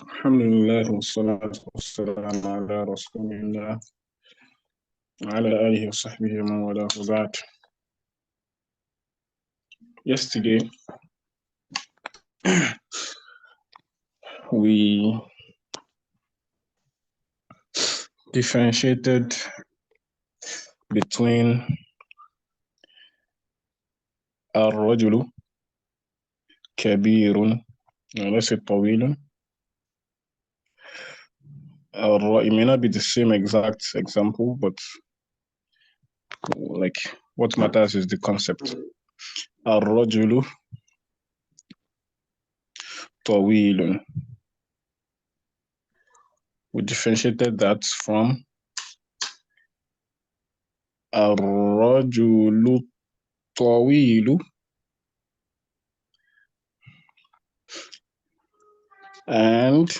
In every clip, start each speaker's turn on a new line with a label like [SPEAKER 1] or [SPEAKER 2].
[SPEAKER 1] الحمد لله والصلاة والسلام على رسول الله وعلى آله وصحبه ومن والاه وبعد. Yesterday, we differentiated between الرجل كبير وليس طويل. It may not be the same exact example, but like what matters is the concept. الرجل طويل. We differentiated that from الرجل طويل and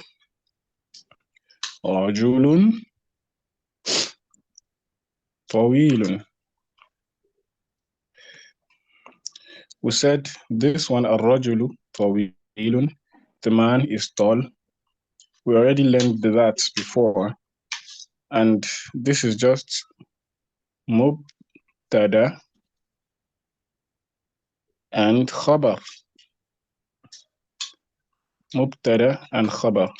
[SPEAKER 1] رجل طويل. We said this one, الرجل طويل, the man is tall. We already learned that before, and this is just مبتدا and خبر. مبتدا and خبر.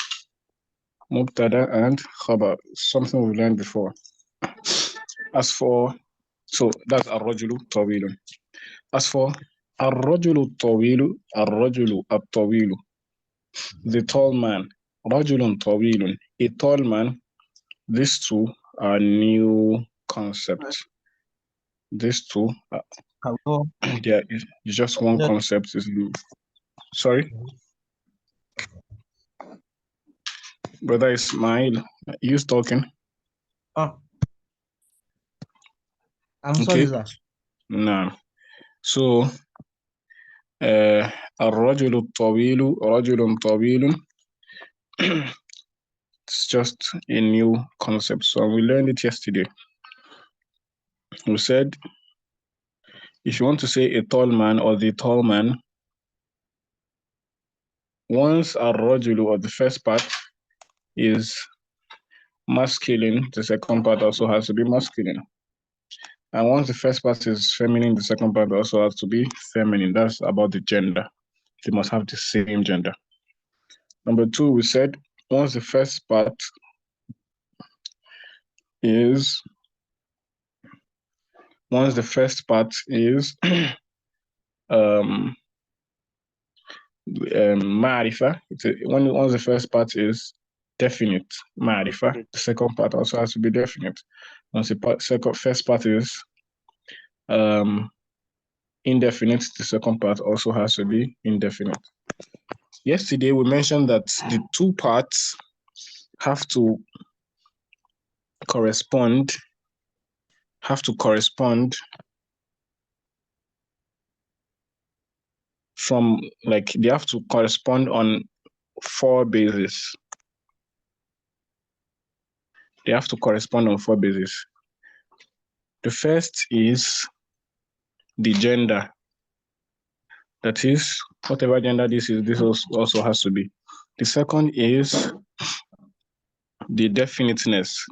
[SPEAKER 1] مبتدا and خبر, something we learned before. So that's الرجل طويل. As for الرجل الطويل, الرجل الطويل, the tall man, رجل طويل, a tall man. These two are new concepts. These two, there is just one concept. Sorry, Brother Ismail, you talking?
[SPEAKER 2] Oh, I'm sorry, sir.
[SPEAKER 1] No. So, الرجل الطويل رجل طويل. It's just a new concept. So we learned it yesterday. We said, if you want to say a tall man or the tall man, once الرجل or the first part is masculine, the second part also has to be masculine. And once the first part is feminine, the second part also has to be feminine. That's about the gender. They must have the same gender. Number two, we said once the first part is ma'rifa, once the first part is definite, ma'rifa, the second part also has to be definite. Once the first part is indefinite, the second part also has to be indefinite. Yesterday, we mentioned that the two parts have to correspond from, like, they have to correspond on 4 bases. They have to correspond on 4 bases. The first is the gender. That is, whatever gender this is, this also has to be. The second is the definiteness.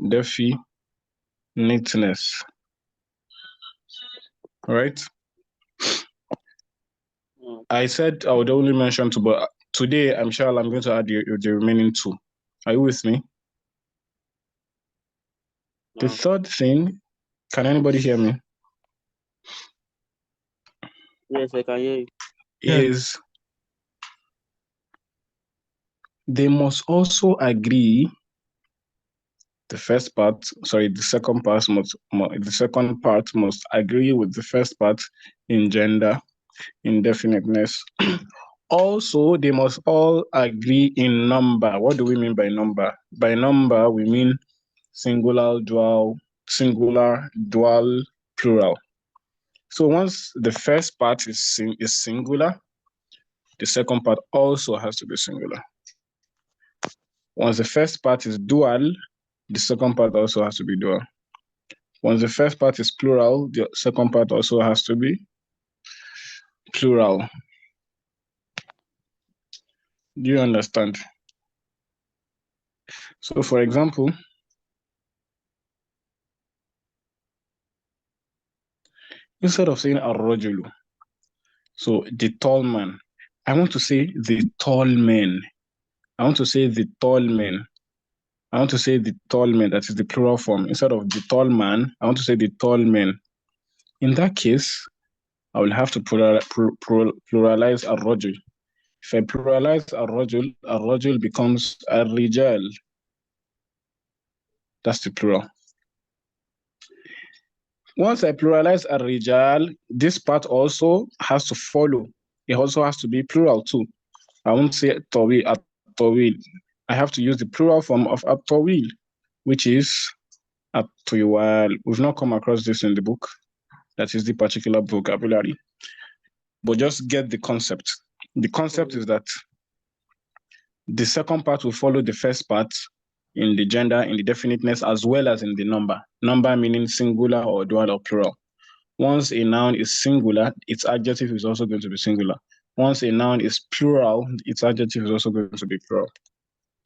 [SPEAKER 1] Right? I said I would only mention 2, but today I'm sure I'm going to add the remaining 2. Are you with me? The third thing, can anybody hear me?
[SPEAKER 3] Yes, I can hear you.
[SPEAKER 1] Is they must also agree. The second part must agree with the first part in gender, in definiteness. Also, they must all agree in number. What do we mean by number? By number, we mean singular, dual, plural. So once the first part is singular, the second part also has to be singular. Once the first part is dual, the second part also has to be dual. Once the first part is plural, the second part also has to be plural. Do you understand? So, for example, instead of saying ar-rajulu, so the tall man, I want to say the tall men. I want to say the tall men. I want to say the tall men, that is the plural form. Instead of the tall man, I want to say the tall men. In that case, I will have to pluralize ar-rajul. If I pluralize ar-rajul becomes ar-rijal. That's the plural. Once I pluralize ar-rijal, this part also has to follow. It also has to be plural too. I won't say tawil, at-tawil. I have to use the plural form of at-tawil, which is at-tiwal. We've not come across this in the book. That is the particular vocabulary. But just get the concept. The concept is that the second part will follow the first part in the gender, in the definiteness, as well as in the number. Number meaning singular or dual or plural. Once a noun is singular, its adjective is also going to be singular. Once a noun is plural, its adjective is also going to be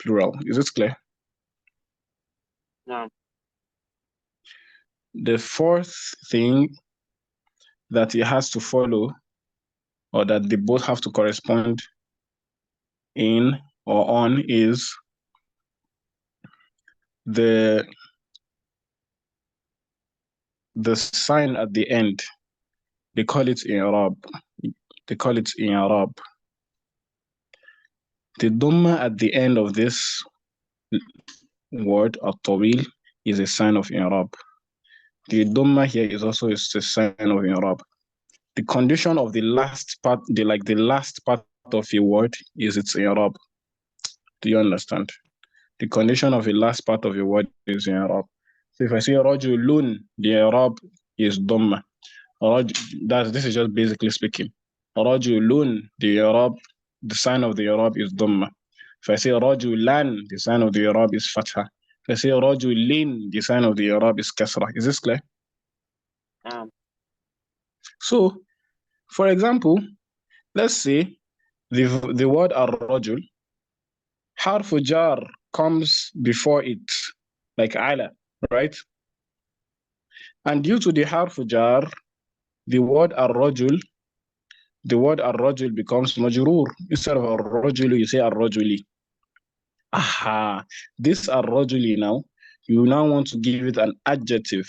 [SPEAKER 1] plural. Is this clear?
[SPEAKER 3] No.
[SPEAKER 1] The fourth thing that it has to follow, or that they both have to correspond in or on, is the sign at the end. They call it i'rab. They call it i'rab. The dhamma at the end of this word, at-tawil, is a sign of i'rab. The dhamma here is also a sign of i'rab. The condition of the last part, the last part of a word is its i'rab. Do you understand? The condition of the last part of a word is i'rab. So if I say rajulun, the i'rab is dhamma. This is just basically speaking. Rajulun, the i'rab, the sign of the i'rab is dhamma. If I say rajulan, the sign of the i'rab is fatha. If I say rajulin, the sign of the i'rab is kasra. Is this clear? So, for example, let's say the word ar-rajul, harfu jar comes before it, like ala, right? And due to the harfu jar, the word ar-rajul becomes majrur. Instead of ar-rajulu, you say ar-rajuli. Aha, this ar-rajuli now, you now want to give it an adjective,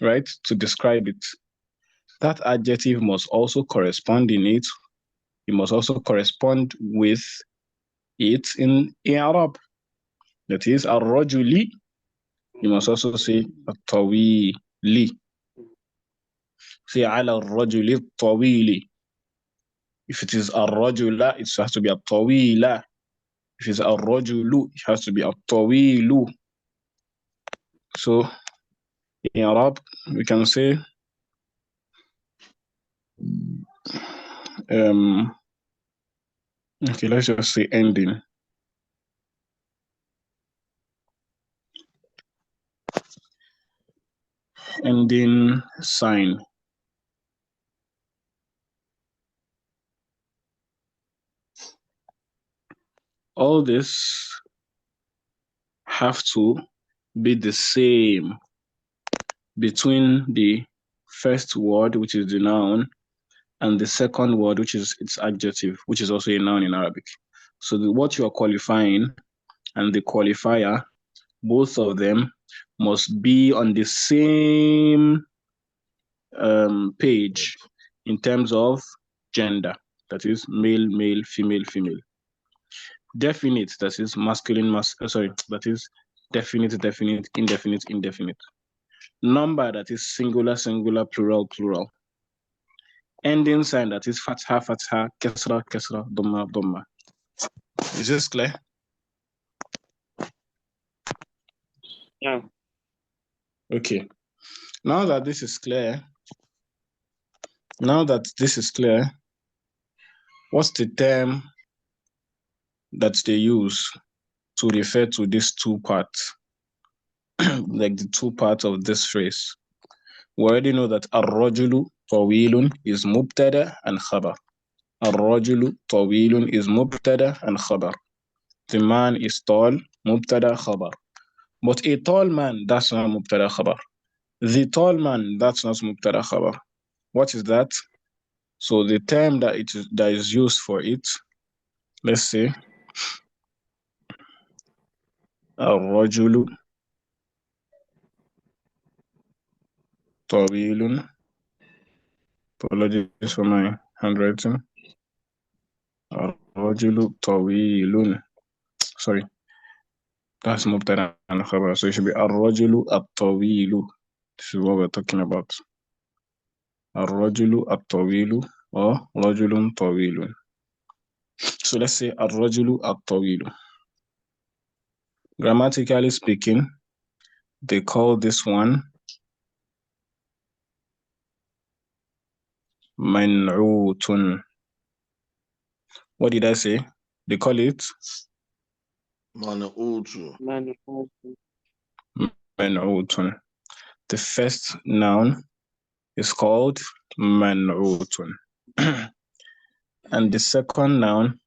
[SPEAKER 1] right, to describe it. That adjective must also correspond in it. It must also correspond with it in Arab. That is ar-rajuli. You must also say at-tawili. Say ala ar-rajuli at-tawili. If it is ar-rajula, it has to be at-tawila. If it's ar-rajulu, it has to be at-tawilu. So in Arab, we can say okay, let's just say ending. Ending sign. All this have to be the same between the first word, which is the noun, and the second word, which is its adjective, which is also a noun in Arabic. So what you are qualifying and the qualifier, both of them must be on the same page in terms of gender. That is male, male, female, female. Definite, that is masculine, that is definite, definite, indefinite, indefinite. Number, that is singular, singular, plural, plural. Ending sign, that is fatha, fatha, kesra, kesra, dhamma, dhamma. Is this clear?
[SPEAKER 3] Yeah.
[SPEAKER 1] Okay. Now that this is clear, what's the term that they use to refer to these two parts? Like the two parts of this phrase. We already know that ar-rajulu tawilun is mubtada and khabar. الرجل طويل is مبتدا and خبر. The man is tall, مبتدا خبر. But a tall man, that's not مبتدا خبر. The tall man, that's not مبتدا خبر. What is that? So the term that is used for it, let's say الرجل طويل. Apologies for my handwriting. الرجل طويل. Sorry. That's مبتدا and خبر. So it should be الرجل الطويل. This is what we're talking about. الرجل الطويل or رجل طويل. So let's say الرجل الطويل. Grammatically speaking, they call this one منعوت. What did I say? They call it
[SPEAKER 4] منعوت.
[SPEAKER 1] منعوت. The first noun is called منعوت. And the second noun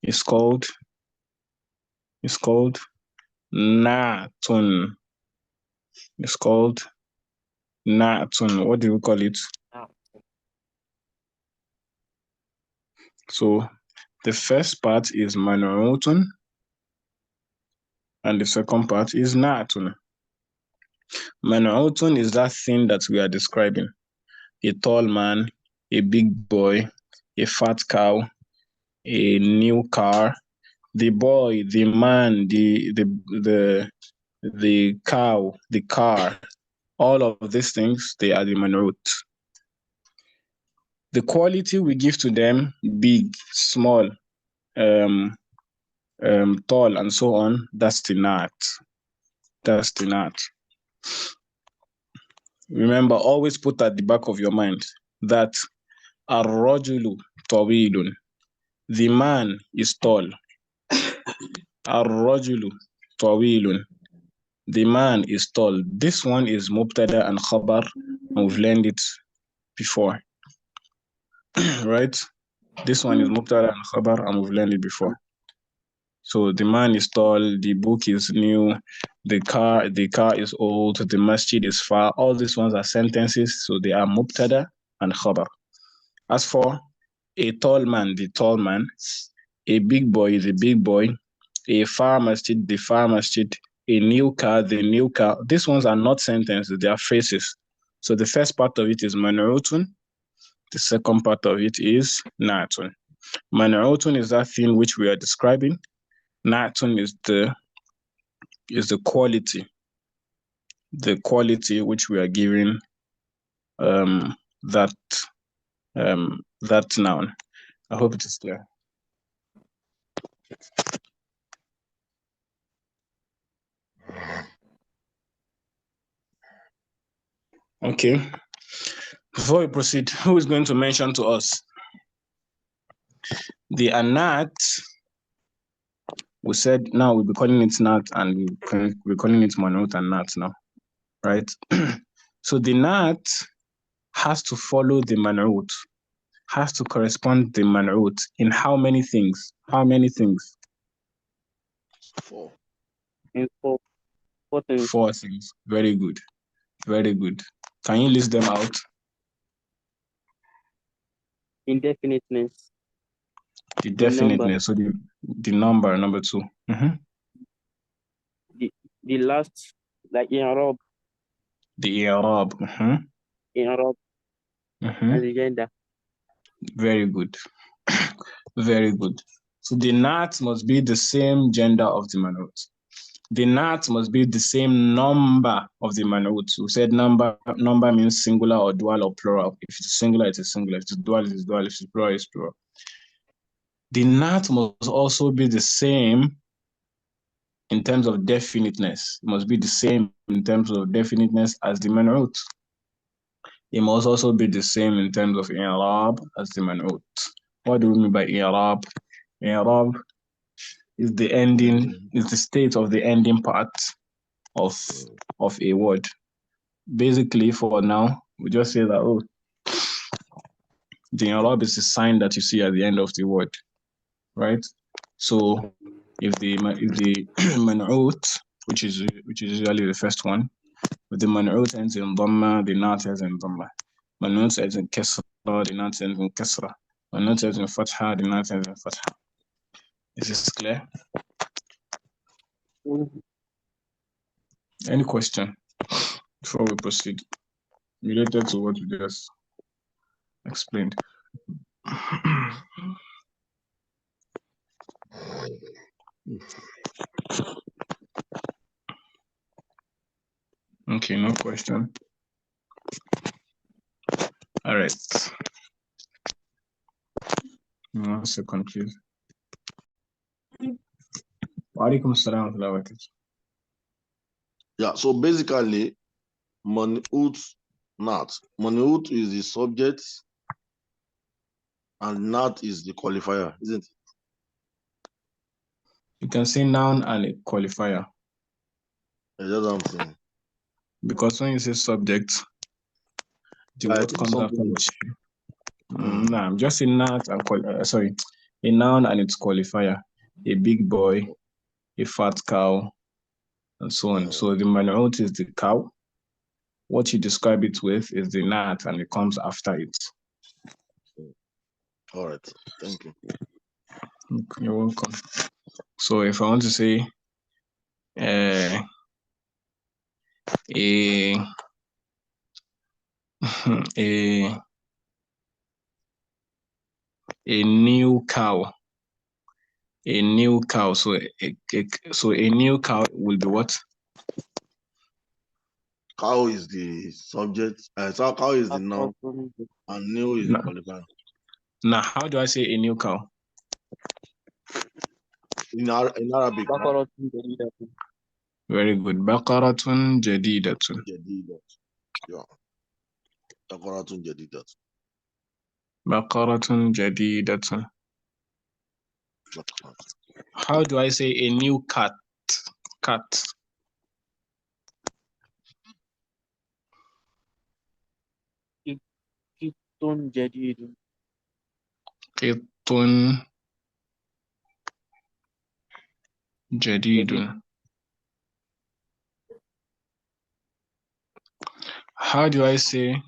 [SPEAKER 1] is called نعت. It's called نعت. What do we call it? So the first part is منعوت and the second part is نعت. منعوت is that thing that we are describing. A tall man, a big boy, a fat cow, a new car, the boy, the man, the cow, the car, all of these things, they are the man'ut. The quality we give to them, big, small, tall, and so on, that's the nat. That's the nat. Remember, always put at the back of your mind that ar-rajulu tawilun. The man is tall. Ar-rajulu tawilun. The man is tall. This one is mubtada and khabar, and we've learned it before. Right? This one is mubtada and khabar, and we've learned it before. So the man is tall, the book is new, the car is old, the masjid is far. All these ones are sentences, so they are mubtada and khabar. As for a tall man, the tall man, a big boy, the big boy, a far masjid, the far masjid, a new car, the new car. These ones are not sentences, they are phrases. So the first part of it is man'utun. The second part of it is na'tun. Man'utun is that thing which we are describing. Na'tun is the quality. The quality which we are giving that noun. I hope it is clear. Okay. Before we proceed, who is going to mention to us the anat? We said now we'll be calling it nat and we're calling it manut and nat now, right? So the nat has to follow the manut, has to correspond to the manut in how many things? How many things?
[SPEAKER 4] 4.
[SPEAKER 3] Four things.
[SPEAKER 1] 4 things. Very good. Very good. Can you list them out?
[SPEAKER 3] Indefiniteness.
[SPEAKER 1] The definiteness. So the number 2. Mm-hmm.
[SPEAKER 3] The last, like i'rab.
[SPEAKER 1] The i'rab. Mm-hmm.
[SPEAKER 3] I'rab.
[SPEAKER 1] Mm-hmm.
[SPEAKER 3] And the gender.
[SPEAKER 1] Very good. Very good. So the nat must be the same gender of the manut. The nat must be the same number of the manut. We said number means singular or dual or plural. If it's singular, it is singular. If it's dual, it is dual. If it's plural, it's plural. The nat must also be the same in terms of definiteness. It must be the same in terms of definiteness as the manut. It must also be the same in terms of i'rab as the manut. What do we mean by i'rab? I'rab is the ending, is the state of the ending part of a word. Basically, for now, we just say that, The i'rab is the sign that you see at the end of the word, right? So if the man'ut, which is usually the first one, if the man'ut ends in dhamma, the nat ends in dhamma. Man'ut ends in kasra, the nat ends in kasra. Man'ut ends in fatha, the nat ends in fatha. Is this clear? Any question before we proceed related to what we just explained? Okay, no question. All right. 1 second, please. Wa alaikum assalam wa rahmatullahi wa barakatuh.
[SPEAKER 4] Yeah, so basically, man'ut nat. Man'ut is the subject and nat is the qualifier, isn't it?
[SPEAKER 1] You can say noun and a qualifier,
[SPEAKER 4] That's what I'm saying.
[SPEAKER 1] because when you say subject, the
[SPEAKER 4] I
[SPEAKER 1] word
[SPEAKER 4] think
[SPEAKER 1] comes after
[SPEAKER 4] something
[SPEAKER 1] it.
[SPEAKER 4] Mm.
[SPEAKER 1] No, I'm just saying noun and a noun and its qualifier. A big boy, a fat cow, and so on. So the man'ut is the cow. What you describe it with is the nat, and it comes after it.
[SPEAKER 4] All right, thank you.
[SPEAKER 1] You're welcome. So if I want to say a new cow, a new cow. So a new cow will be what?
[SPEAKER 4] Cow is the subject. So cow is the noun, and new is the
[SPEAKER 1] No.
[SPEAKER 4] qualifier.
[SPEAKER 1] Now, how do I say a new cow?
[SPEAKER 4] In Arabic.
[SPEAKER 1] Very good. Baqaratun jadidatun.
[SPEAKER 4] Jadidat. Yeah. Baqaratun jadidat.
[SPEAKER 1] Baqaratun jadidatun. How do I say a new cat? Cat.
[SPEAKER 3] Kittun jadidun.
[SPEAKER 1] Qittun jadidun. How do I say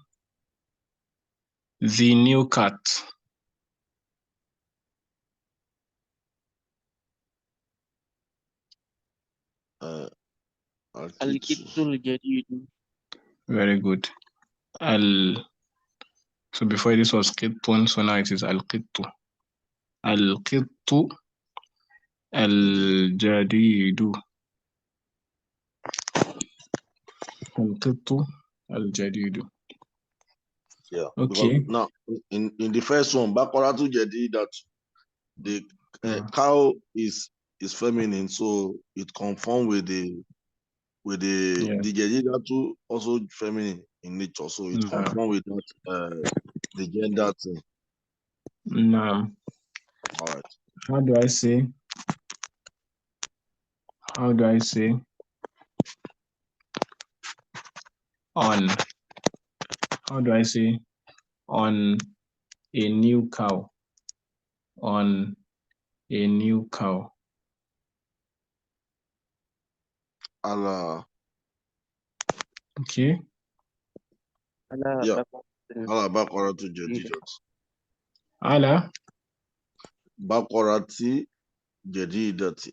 [SPEAKER 1] the new cat?
[SPEAKER 3] Al-kittul jadidun.
[SPEAKER 1] Very good. So before this was qittun, so now it is al-qittu. Al-qittu al-jadidu. Al-qittu al-jadidu.
[SPEAKER 4] Yeah.
[SPEAKER 1] Okay.
[SPEAKER 4] Now, in the first one, Baqaratun jadidat, the cow is feminine, so it conforms with the jadidatu also feminine in nature, so it conforms with that the gender thing.
[SPEAKER 1] Now,
[SPEAKER 4] all right.
[SPEAKER 1] How do I say on? How do I say on a new cow? On a new cow.
[SPEAKER 4] Allah.
[SPEAKER 1] Okay.
[SPEAKER 4] Yeah. Allah Baqaratu jadidat.
[SPEAKER 1] Ala
[SPEAKER 4] Baqarati jadidati.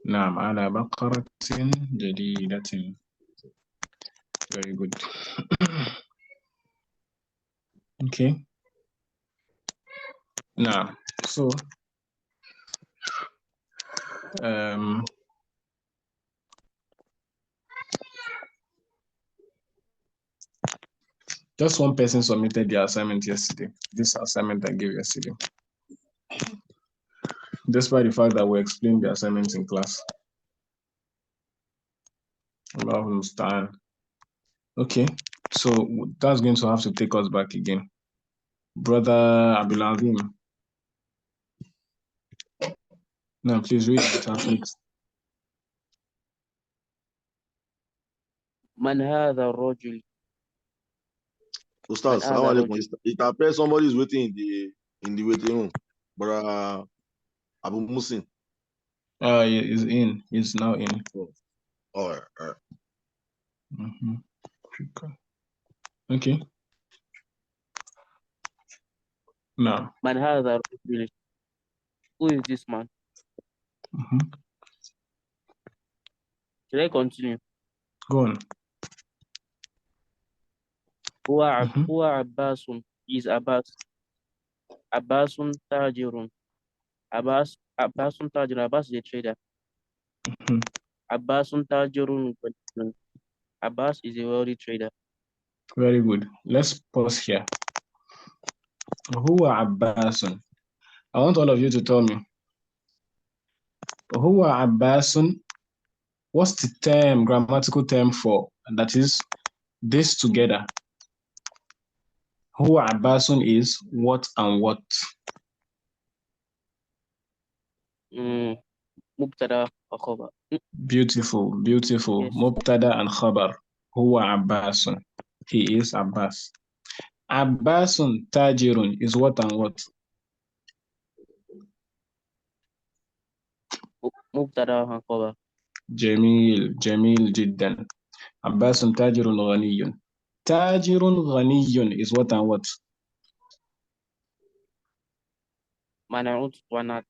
[SPEAKER 1] Naam, ala baqaratin jadidatin. Very good. Okay. Now, so just one person submitted the assignment yesterday. This assignment I gave yesterday. Despite the fact that we explained the assignments in class. Okay, so that's going to have to take us back again. Brother Abdulazim. Now, please read the translate.
[SPEAKER 3] Man hadha ar-rajul.
[SPEAKER 4] Ustaz,
[SPEAKER 3] Man
[SPEAKER 4] salam
[SPEAKER 3] hadha
[SPEAKER 4] alaikum. It appears somebody is waiting in the waiting room. But Abu Musin.
[SPEAKER 1] He's in. He's now in.
[SPEAKER 4] All right.
[SPEAKER 1] Mhm. Okay. Now.
[SPEAKER 3] Man hadha rajul. Who is this man?
[SPEAKER 1] Mhm.
[SPEAKER 3] Should I continue?
[SPEAKER 1] Go on. Mhm.
[SPEAKER 3] هو عباس. Is Abbas. Abbasun tajirun. Abbasun tajirun. Abbas is a trader.
[SPEAKER 1] Mhm.
[SPEAKER 3] Abbasun tajirun. Abbas is a wealthy trader.
[SPEAKER 1] Very good. Let's pause here. Huwa Abbasun. I want all of you to tell me. Huwa Abbasun. What's the term, grammatical term for? That is this together. Huwa Abbasun is what and what?
[SPEAKER 3] Mubtada wa khabar.
[SPEAKER 1] Beautiful, beautiful.
[SPEAKER 3] Yes.
[SPEAKER 1] Mubtada and khabar. Huwa Abbasun. He is Abbas. Abbasun tajirun is what and what?
[SPEAKER 3] Mubtada wa khabar.
[SPEAKER 1] Jamil, Jamil jiddan. Abbasun tajirun ghaniyun. Tajirun ghaniyun is what and what?
[SPEAKER 3] Man'ut wa nat.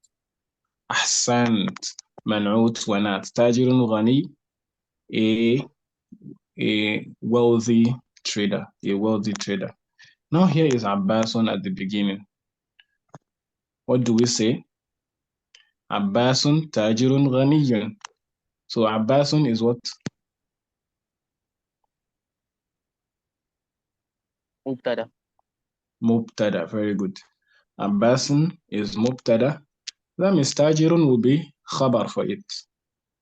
[SPEAKER 1] Ahsant. Man'ut wa nat. Tajirun ghani, a wealthy trader. A wealthy trader. Now here is Abbasun at the beginning. What do we say? Abbasun tajirun ghaniyun. So Abbasun is what?
[SPEAKER 3] Mubtada.
[SPEAKER 1] Mubtada. Very good. Abbasun is Mubtada. That means tajirun will be khabar for it.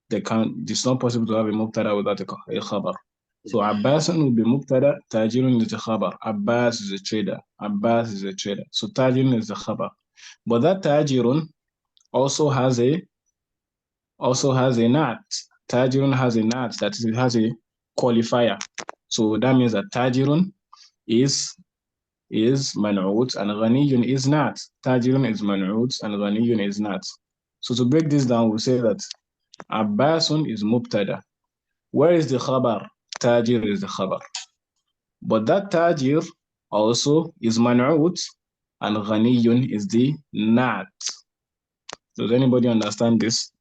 [SPEAKER 1] It's not possible to have a Mubtada without a khabar. So Abbasun will be Mubtada, tajirun is the khabar. Abbas is a trader. Abbas is a trader. So tajirun is the khabar. But that tajirun also has a nat. Tajirun has a nat, that is, it has a qualifier. So that means that tajirun is man'ut and ghaniyun is not. Tajirun is man'ut and ghaniyun is not. So to break this down, we say that Abbasun is mubtada. Where is the khabar? Tajir is the khabar. But that tajir also is man'ut and ghaniyun is the nat. Does anybody understand this?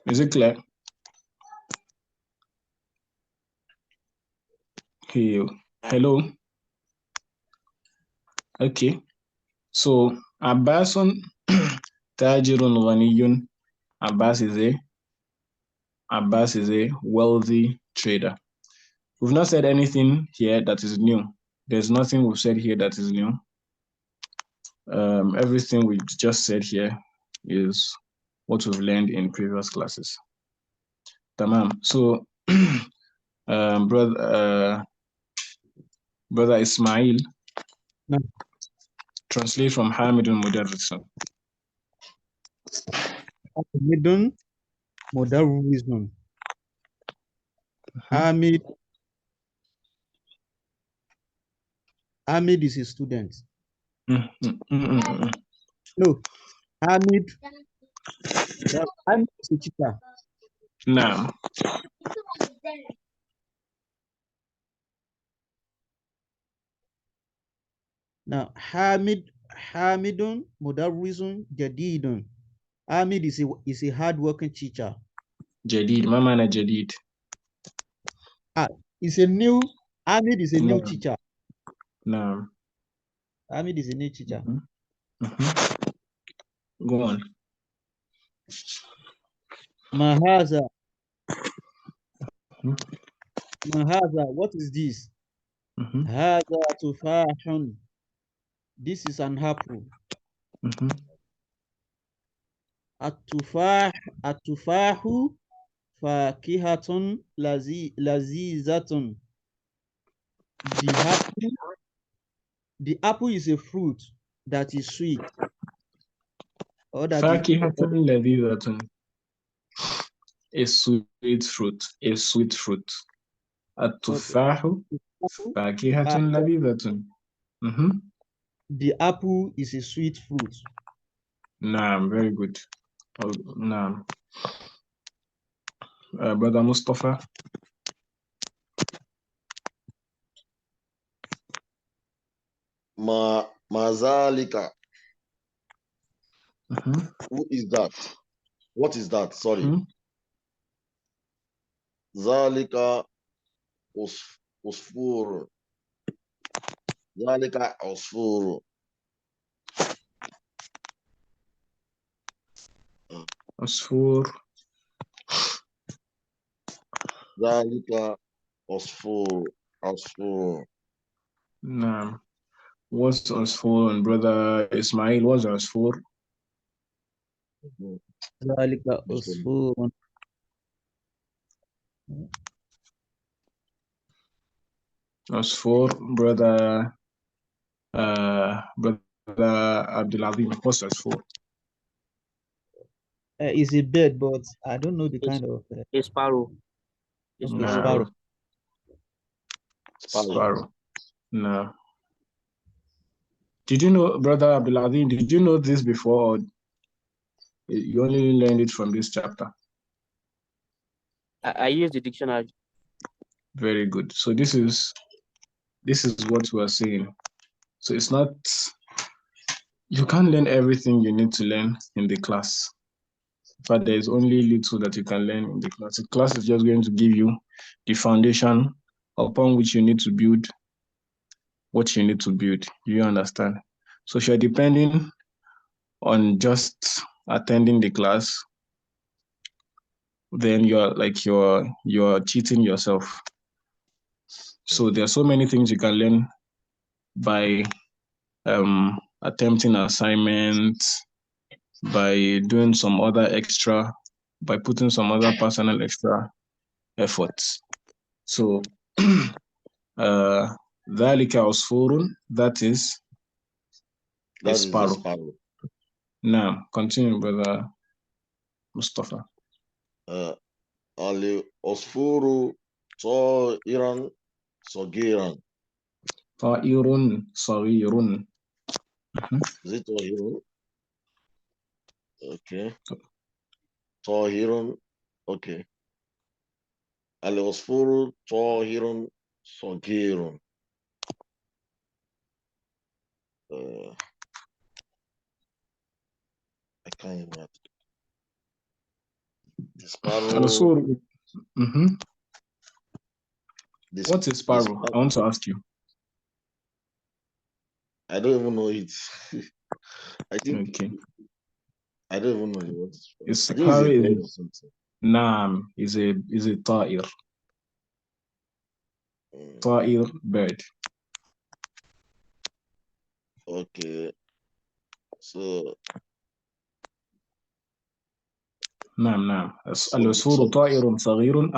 [SPEAKER 1] Is it clear? Hello? Okay. So Abbasun tajirun ghaniyun. Abbas is a wealthy trader. We've not said anything here that is new. There's nothing we've said here that is new. Everything we just said here is what we've learned in previous classes. Tamam. So, brother Ismail,
[SPEAKER 2] No.
[SPEAKER 1] translate from Hamidun Mudarrisun.
[SPEAKER 2] Hamidun Mudarrisun. Hamid is a student. No, Hamid is a teacher.
[SPEAKER 1] Now,
[SPEAKER 2] Hamidun Mudarrisun Jadidun. Hamid is a hard-working teacher.
[SPEAKER 1] Jadid, Mamana Jadid.
[SPEAKER 2] Hamid is a new teacher.
[SPEAKER 1] No.
[SPEAKER 2] Hamid is a new teacher.
[SPEAKER 1] Go on.
[SPEAKER 2] Mahaza. What is this? Haza tufahun. This is an apple. At-tufahu fakihatun lazizatun. The apple is a fruit that is sweet. Or that
[SPEAKER 1] فاكهة لذيذة. A sweet fruit. A sweet fruit. التفاح فاكهة لذيذة.
[SPEAKER 2] The apple is a sweet fruit.
[SPEAKER 1] نعم, very good. نعم. Brother Mustafa.
[SPEAKER 4] Mazalika. Who is that? What is that? Sorry. Zalika usfur. Zalika usfur.
[SPEAKER 1] عصفور.
[SPEAKER 4] Zalika usfur. Usfur.
[SPEAKER 1] نعم. What's عصفور? And Brother Ismail, what's عصفور?
[SPEAKER 2] ذلك عصفور.
[SPEAKER 1] عصفور, Brother Abdul Azim, what's عصفور?
[SPEAKER 2] It's a bird, but I don't know the kind of.
[SPEAKER 3] A sparrow.
[SPEAKER 2] A sparrow.
[SPEAKER 1] Sparrow. No. Did you know, Brother Abdul Azim, did you know this before, or you only learned it from this chapter?
[SPEAKER 3] I use the dictionary.
[SPEAKER 1] Very good. So this is what we are saying. So it's not, you can't learn everything you need to learn in the class. But there is only little that you can learn in the class. The class is just going to give you the foundation upon which you need to build what you need to build. You understand? So if you're depending on just attending the class, then you're cheating yourself. So there are so many things you can learn by attempting assignments, by doing some other extra, by putting some other personal extra efforts. So ذلك عصفور, that is a sparrow. Now, continue, Brother Mustafa.
[SPEAKER 4] Ali Osfuru Iran Sogiran.
[SPEAKER 1] Ta'irun Saghirun.
[SPEAKER 4] Is it Tahirun? Okay. Tahirun. Okay. Ali Osfuru Tahirun Sogirun. I can't imagine. The sparrow.
[SPEAKER 1] What's a sparrow? I want to ask you.
[SPEAKER 4] I don't even know it. I think.
[SPEAKER 1] Okay.
[SPEAKER 4] I don't even know what
[SPEAKER 1] it's
[SPEAKER 4] I think it's a bird or something.
[SPEAKER 1] Naam is a ta'ir. Ta'ir, bird.
[SPEAKER 4] Okay. So
[SPEAKER 1] نعم. العصفور طائر صغير.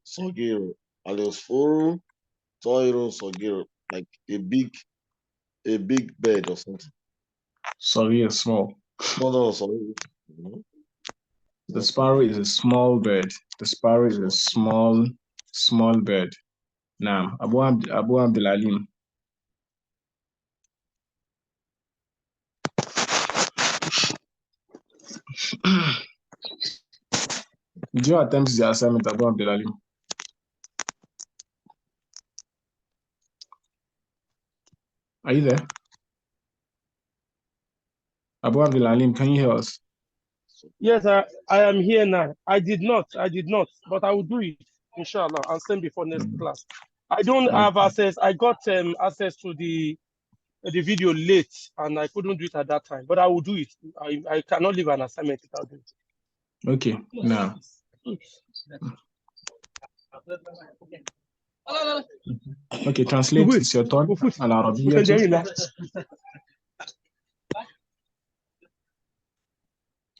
[SPEAKER 4] صغير. العصفور طائر صغير, like a big bird or something.
[SPEAKER 1] صغير, small.
[SPEAKER 4] No, sorry.
[SPEAKER 1] The sparrow is a small bird. The sparrow is a small bird. نعم. Abu Abdul Alim. Did you attempt the assignment, Abu Abdul Alim? Are you there? Abu Abdul Alim, can you hear us?
[SPEAKER 5] Yes, I am here now. I did not, but I will do it, inshallah, and send before next class. I don't have access. I got access to the video late, and I couldn't do it at that time, but I will do it. I cannot leave an assignment without doing it.
[SPEAKER 1] Okay, now. Okay, translate. It's your turn. Al-Arabiya.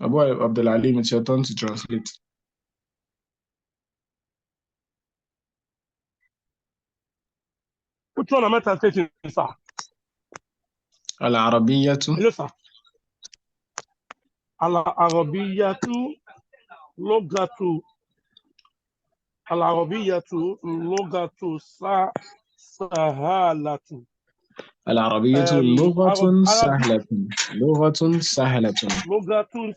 [SPEAKER 1] Abu Abdul Alim, it's your turn to translate.
[SPEAKER 5] Which one am I translating, sir?
[SPEAKER 1] Al-Arabiya.
[SPEAKER 5] Hello, sir. Al-Arabiyyatu lugatu Al-Arabiyyatu lugatu sahalatu.
[SPEAKER 1] العربية لغة
[SPEAKER 5] Arabic
[SPEAKER 1] سهلة. لغة سهلة.
[SPEAKER 5] lugatu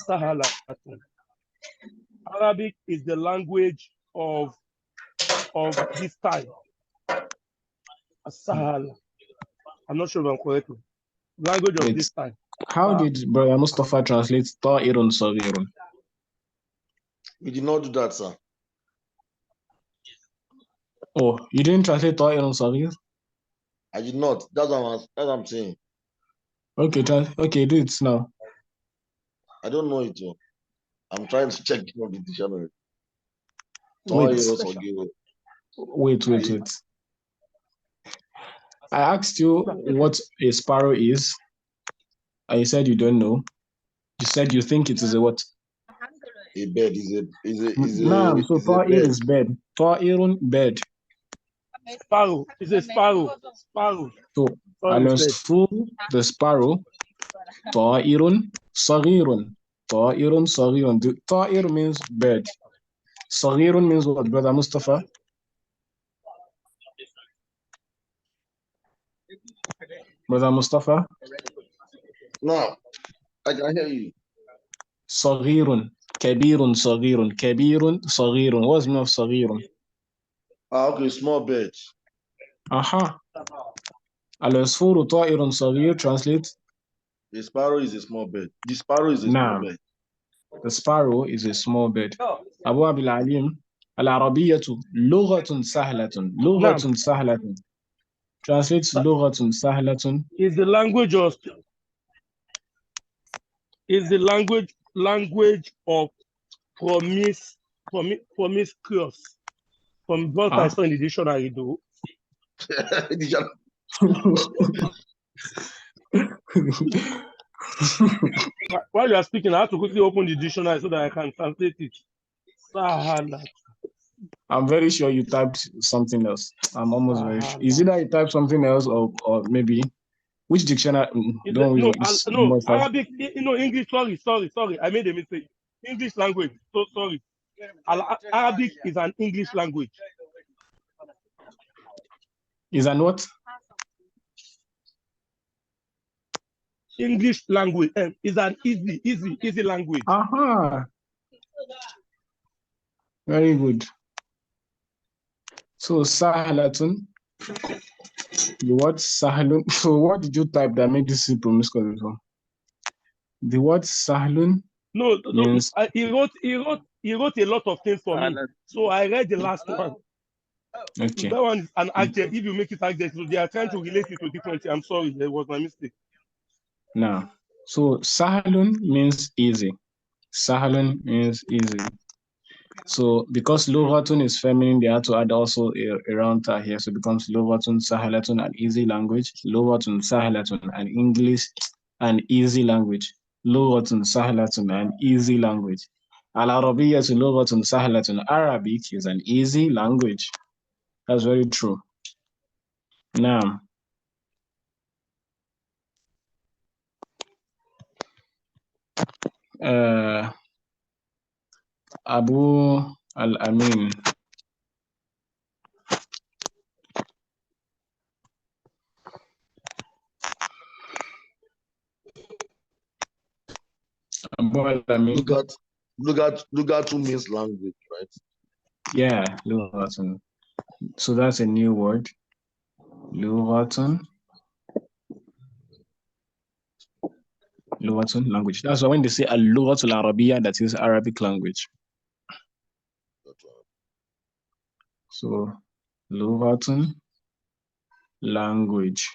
[SPEAKER 5] sahalatu. Arabic is the language of this time. Sahal. I'm not sure if I'm correct. Language of
[SPEAKER 1] Wait,
[SPEAKER 5] this time.
[SPEAKER 1] how did Brother Mustafa translate طائر صغير?
[SPEAKER 4] We did not do that, sir.
[SPEAKER 1] Oh, you didn't translate طائر صغير?
[SPEAKER 4] I did not. That's what I'm saying.
[SPEAKER 1] Okay, okay, do it now.
[SPEAKER 4] I don't know it. I'm trying to check it on the dictionary.
[SPEAKER 1] Wait. I asked you what a sparrow is, and you said you don't know. You said you think it is a what?
[SPEAKER 4] A bed is a
[SPEAKER 1] No, so طائر is bed. طائر bed.
[SPEAKER 5] Sparrow. It's a sparrow. Sparrow.
[SPEAKER 1] So العصفور, the sparrow. طائر صغير. طائر صغير. The طائر means bird. صغير means what, Brother Mustafa? Brother Mustafa?
[SPEAKER 4] No, I can hear you.
[SPEAKER 1] صغير. كبير صغير. كبير صغير. What's the meaning of صغير?
[SPEAKER 4] Okay, small bird.
[SPEAKER 1] Aha. العصفور طائر صغير, translate.
[SPEAKER 4] The sparrow is a small bird. The sparrow is a small bird.
[SPEAKER 1] The sparrow is a small bird. Abu Abil Alim, العربية لغة سهلة. لغة سهلة. Translates لغة سهلة.
[SPEAKER 5] Is the language of promiscuous. From what I saw in the dictionary, though. While you are speaking, I have to quickly open the dictionary so that I can translate it.
[SPEAKER 1] I'm very sure you typed something else. I'm almost very sure. Is it that you typed something else, or maybe which dictionary?
[SPEAKER 5] Arabic. English. Sorry. I made a mistake. English language. So sorry. Arabic is an English language.
[SPEAKER 1] Is an what?
[SPEAKER 5] English language is an easy language.
[SPEAKER 1] Aha. Very good. So Sahalatun, the word Sahalun. So what did you type that made this simple miscall before? The word Sahlun.
[SPEAKER 5] No. He wrote a lot of things for me. So I read the last one.
[SPEAKER 1] Okay.
[SPEAKER 5] That one is an adjective. If you make it adjective, so they are trying to relate it to different. I'm sorry, that was my mistake.
[SPEAKER 1] Now, so Sahalun means easy. Sahalun means easy. So because Lughatun is feminine, they had to add also a round tar here. So it becomes Lughatun Sahalatun, an easy language. Lughatun Sahalatun, an English, an easy language. Lughatun Sahalatun, an easy language. Al-Arabiya to Lughatun Sahalatun, Arabic is an easy language. That's very true. Now, Abu Al-Amin. Abu Al-Amin.
[SPEAKER 4] Lugatu means language, right?
[SPEAKER 1] Yeah, Lughatun. So that's a new word. Lughatun. Lughatun, language. That's why when they say Al-Lughatul Arabiya, that is Arabic language. So, Lughatun, language.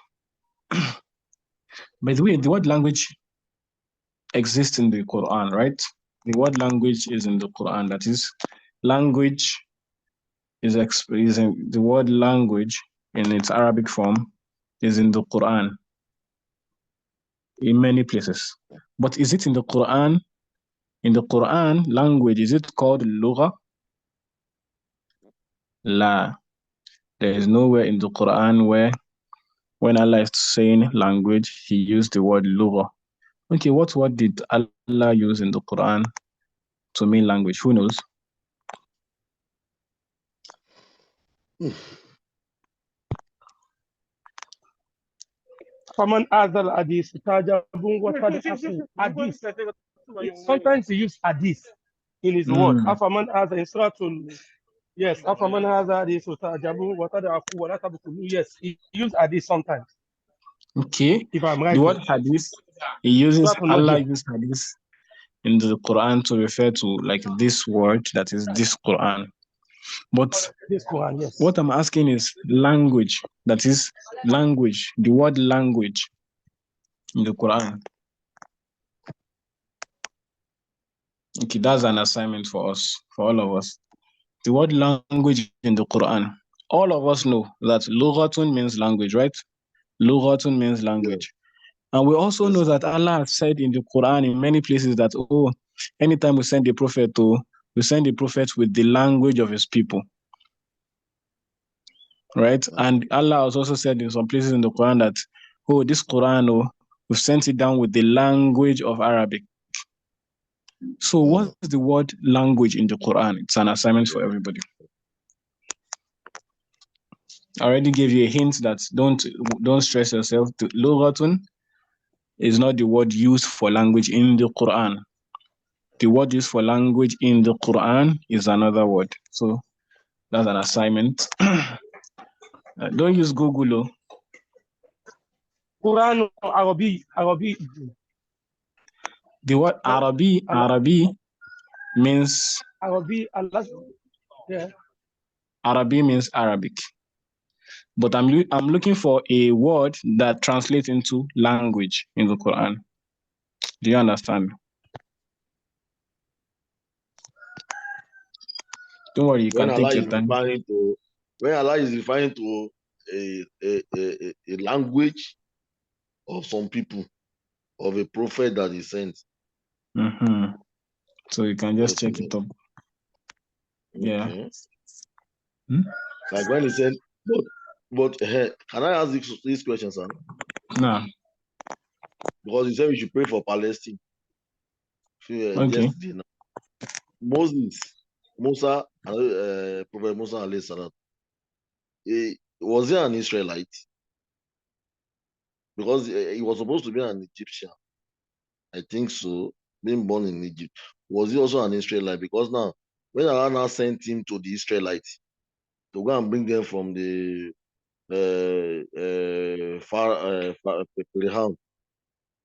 [SPEAKER 1] By the way, the word language exists in the Quran, right? The word language is in the Quran. That is, language is the word language in its Arabic form is in the Quran in many places. But is it in the Quran? In the Quran, language, is it called Lugha? La. There is nowhere in the Quran where when Allah is saying language, he used the word Lugha. Okay, what word did Allah use in the Quran to mean language? Who knows?
[SPEAKER 5] Faman azal hadith tajabun wa tad'afu hadith. Sometimes he use hadith in his word. Afaman azal in suratul. Yes, afaman azal hadith tajabun wa tad'afu wa la tabkulu. Yes, he use hadith sometimes.
[SPEAKER 1] Okay.
[SPEAKER 5] If I'm right.
[SPEAKER 1] The word hadith, he uses
[SPEAKER 5] Suratul
[SPEAKER 1] Allah
[SPEAKER 5] Najm.
[SPEAKER 1] uses hadith in the Quran to refer to like this word that is this Quran. But
[SPEAKER 5] This Quran, yes.
[SPEAKER 1] what I'm asking is language. That is language. The word language in the Quran. Okay, that's an assignment for us, for all of us. The word language in the Quran. All of us know that lughatun means language, right? Lughatun means language. And we also know that Allah has said in the Quran in many places that, oh, anytime we send a prophet, we send a prophet with the language of his people. Right? And Allah has also said in some places in the Quran that, oh, this Quran, we've sent it down with the language of Arabic. So what's the word language in the Quran? It's an assignment for everybody. I already gave you a hint that don't stress yourself. Lughatun is not the word used for language in the Quran. The word used for language in the Quran is another word. So that's an assignment. Don't use Google.
[SPEAKER 5] Quran Arabi.
[SPEAKER 1] The word Arabi means
[SPEAKER 5] Arabi, Allah. Yeah.
[SPEAKER 1] Arabi means Arabic. But I'm looking for a word that translates into language in the Quran. Do you understand? Don't worry, you can take your time.
[SPEAKER 4] When Allah is referring to a language of some people, of a prophet that he sent.
[SPEAKER 1] Mm-hmm. So you can just check it up. Yeah.
[SPEAKER 4] Like when he said, but can I ask this question, sir?
[SPEAKER 1] No.
[SPEAKER 4] Because he said we should pray for Palestine.
[SPEAKER 1] Okay.
[SPEAKER 4] Musa, Prophet Musa alayhi salam, was he an Israelite? Because he was supposed to be an Egyptian. I think so, being born in Egypt. Was he also an Israelite? Because now, when Allah now sent him to the Israelites to go and bring them from the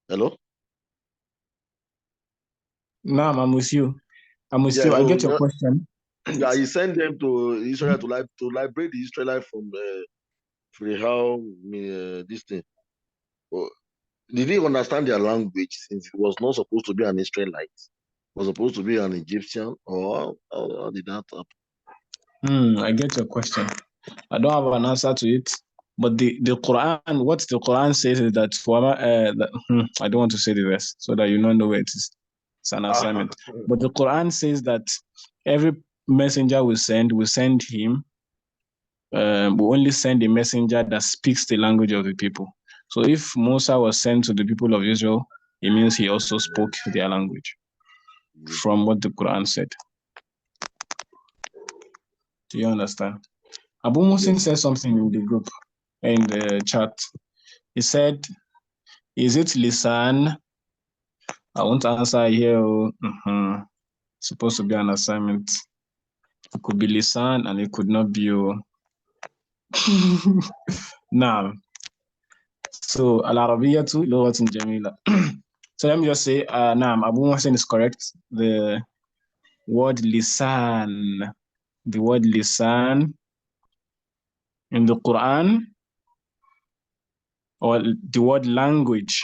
[SPEAKER 4] Hello?
[SPEAKER 1] No, I'm with you. I get your question.
[SPEAKER 4] Yeah, he sent them to Israel to liberate the Israelites from this thing. Did he understand their language since he was not supposed to be an Israelite? Was supposed to be an Egyptian, or how did that happen?
[SPEAKER 1] I get your question. I don't have an answer to it, but the Quran, what the Quran says is that I don't want to say the rest so that you don't know where it is. It's an assignment. But the Quran says that every messenger we send him. We only send a messenger that speaks the language of the people. So if Musa was sent to the people of Israel, it means he also spoke their language, from what the Quran said. Do you understand? Abu Musin said something in the group, in the chat. He said, is it lisan? I want to answer here. It's supposed to be an assignment. It could be lisan and it could not be. Now, so al-Arabiyyatu lughatun jamila. So let me just say, Naam, Abu Muhsin is correct. The word lisan in the Quran, or the word language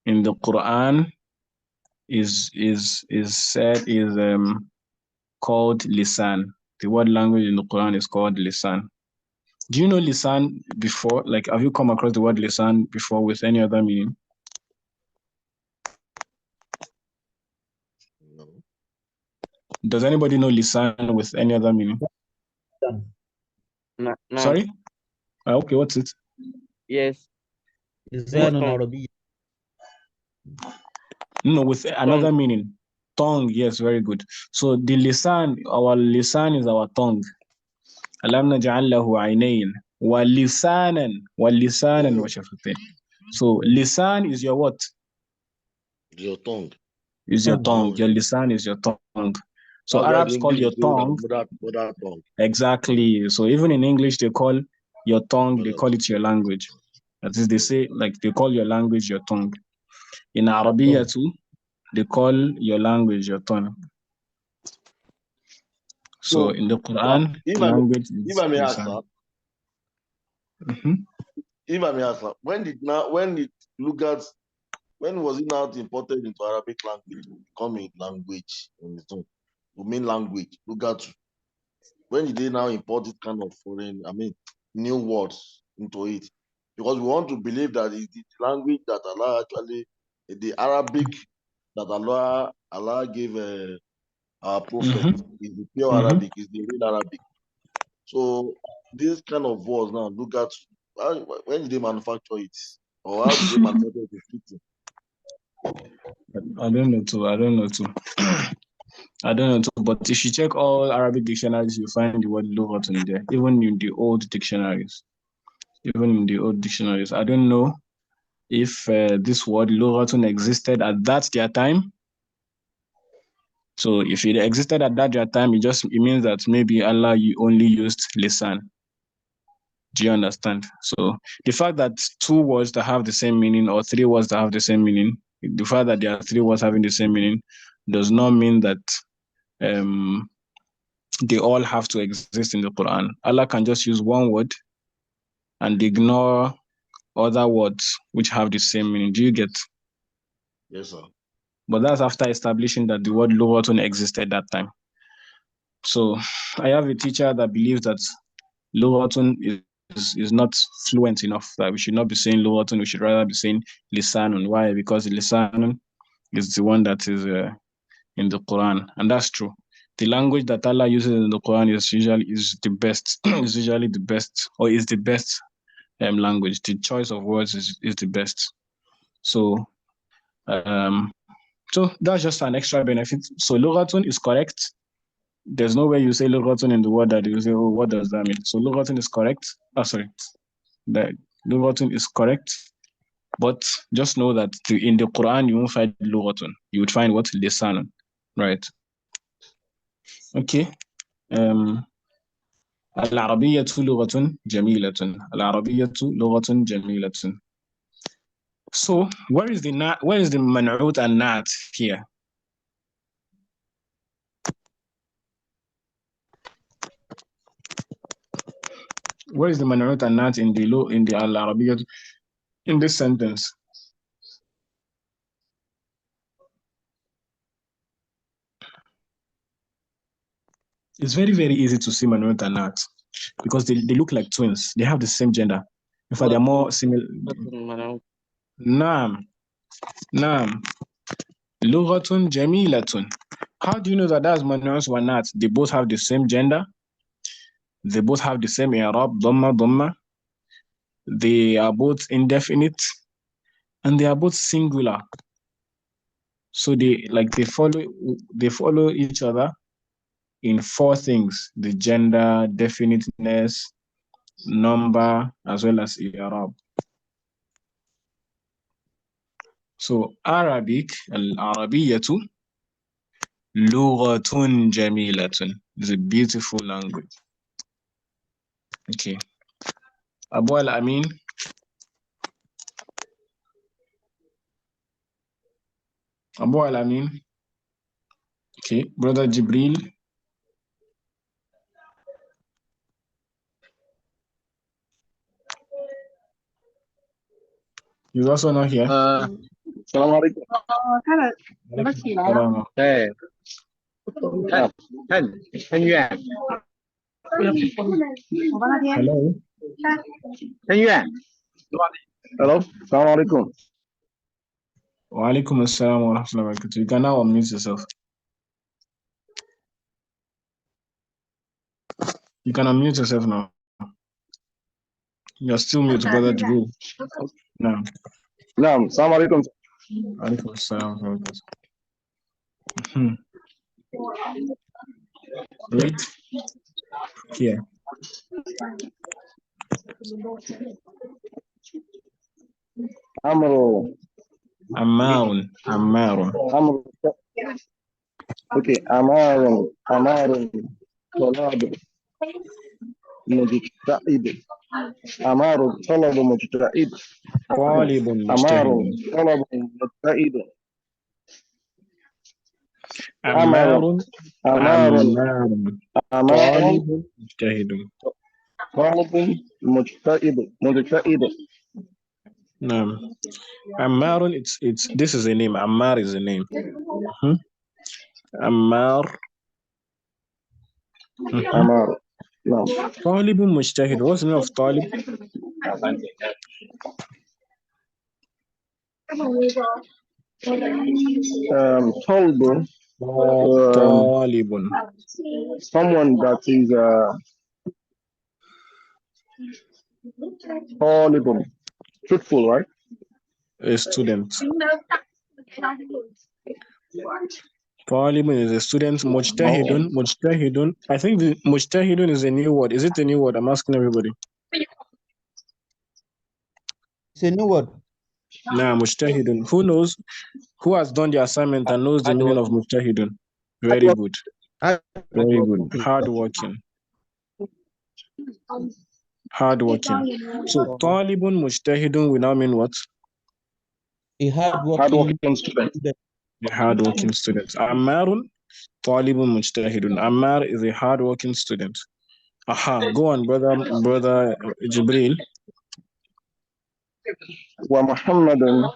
[SPEAKER 1] in the Quran is called lisan. The word language in the Quran is called lisan. Do you know lisan before? Like, have you come across the word lisan before with any other meaning?
[SPEAKER 4] No.
[SPEAKER 1] Does anybody know lisan with any other meaning?
[SPEAKER 3] No.
[SPEAKER 1] Sorry? Okay, what's it?
[SPEAKER 3] Yes.
[SPEAKER 2] Lisan Arabi.
[SPEAKER 1] No, with another meaning. Tongue, yes, very good. So the lisan, our lisan is our tongue. Alam naj'al lahu aynayn wa lisanan wa shafatain. So lisan is your what?
[SPEAKER 4] Your tongue.
[SPEAKER 1] Is your tongue.
[SPEAKER 4] Oh,
[SPEAKER 1] Your
[SPEAKER 4] yeah.
[SPEAKER 1] lisan is your tongue. So
[SPEAKER 4] That's why
[SPEAKER 1] Arabs
[SPEAKER 4] the
[SPEAKER 1] call
[SPEAKER 4] English
[SPEAKER 1] your
[SPEAKER 4] say
[SPEAKER 1] tongue.
[SPEAKER 4] mother tongue.
[SPEAKER 1] Exactly. So even in English, they call your tongue, they
[SPEAKER 4] Mother
[SPEAKER 1] call it your language. That is, they say, like, they call your language your tongue. In Arabiya too, they call your language your tongue. So in the Quran, language is
[SPEAKER 4] if I may ask,
[SPEAKER 1] lisan.
[SPEAKER 4] if I may ask, when was it now imported into Arabic language to become a language on its own? The main language, Lugatu. When did they now import this kind of new words into it? Because we want to believe that it's the language that Allah actually, the Arabic that Allah gave our prophet is the pure Arabic, is the real Arabic. So this kind of words now, Lugatu, when did they manufacture it? Or how did they manufacture it?
[SPEAKER 1] I don't know too. But if you check all Arabic dictionaries, you find the word lughatun there, even in the old dictionaries. I don't know if this word lughatun existed at their time. So if it existed at their time, it means that maybe Allah only used lisan. Do you understand? So the fact that 2 words that have the same meaning or 3 words that have the same meaning, the fact that there are 3 words having the same meaning does not mean that they all have to exist in the Quran. Allah can just use one word and ignore other words which have the same meaning. Do you get?
[SPEAKER 4] Yes, sir.
[SPEAKER 1] But that's after establishing that the word lughatun existed that time. So I have a teacher that believes that lughatun is not fluent enough, that we should not be saying lughatun, we should rather be saying lisanun. Why? Because lisanun is the one that is in the Quran, and that's true. The language that Allah uses in the Quran is the best, is usually the best, or is the best language. The choice of words is the best. So so that's just an extra benefit. So lughatun is correct. There's no way you say lughatun in the word that you say, oh, what does that mean? So lughatun is correct. The lughatun is correct. But just know that in the Quran, you won't find lughatun. You would find what? Lisanun. Right. Okay. العربية لغة جميلة. العربية لغة جميلة. So where is the man'ut and nat here? Where is the man'ut and nat in the al-Arabiyyah in this sentence? It's very, very easy to see man'ut and nat because they look like twins. They have the same gender. In fact, they're more similar. Naam. Lughatun jamilatun. How do you know that that's man'ut wa nat? They both have the same gender. They both have the same i'rab, dhamma. They are both indefinite, and they are both singular. So they follow each other in 4 things: the gender, definiteness, number, as well as i'rab. So Arabic, al-Arabiyyatu, lughatun jamilatun, is a beautiful language. Okay. Abu al-Amin. Abu al-Amin. Okay. Brother Jibril. He's also not here.
[SPEAKER 6] Assalamu alaikum. Hey. Thanh Yuan.
[SPEAKER 1] Hello.
[SPEAKER 6] Thanh Yuan. Hello. Assalamu alaikum.
[SPEAKER 1] Wa alaikum assalam wa rahmatullahi wa barakatuh. You can now unmute yourself. You can unmute yourself now. You're still mute, brother Jibril. No.
[SPEAKER 6] Naam. Assalamu alaikum.
[SPEAKER 1] Alaikum assalam. Mhm. Read here.
[SPEAKER 6] Amru.
[SPEAKER 1] Ammarun. Ammarun.
[SPEAKER 6] Amru. Okay. Amarun. Amarun. طلاب مجتهد. أمار طلب مجتهد.
[SPEAKER 1] طالب
[SPEAKER 6] أمار
[SPEAKER 1] مجتهد.
[SPEAKER 6] طلب مجتهد.
[SPEAKER 1] عمار
[SPEAKER 6] أمار أمار
[SPEAKER 1] طالب مجتهد.
[SPEAKER 6] طالب مجتهد.
[SPEAKER 1] نعم. Ammar, it's this is a name. Ammar is a name. Ammar.
[SPEAKER 6] أمار. نعم.
[SPEAKER 1] طالب مجتهد. What's the meaning of طالب?
[SPEAKER 6] طالب.
[SPEAKER 1] طالب.
[SPEAKER 6] Someone that is طالب. Truthful, right?
[SPEAKER 1] A student. طالب is a student. مجتهد. مجتهد. I think the مجتهد is a new word. Is it a new word? I'm asking everybody.
[SPEAKER 2] It's a new word.
[SPEAKER 1] Nah, مجتهد. Who knows? Who has done the assignment and knows the meaning of مجتهد? Very good. Very good. Hardworking. Hardworking. So طالب مجتهد will now mean what?
[SPEAKER 2] A
[SPEAKER 6] Hardworking student.
[SPEAKER 1] A hardworking student. Ammar طالب مجتهد. Ammar is a hardworking student. Aha, go on, brother Jibril.
[SPEAKER 6] ومحمد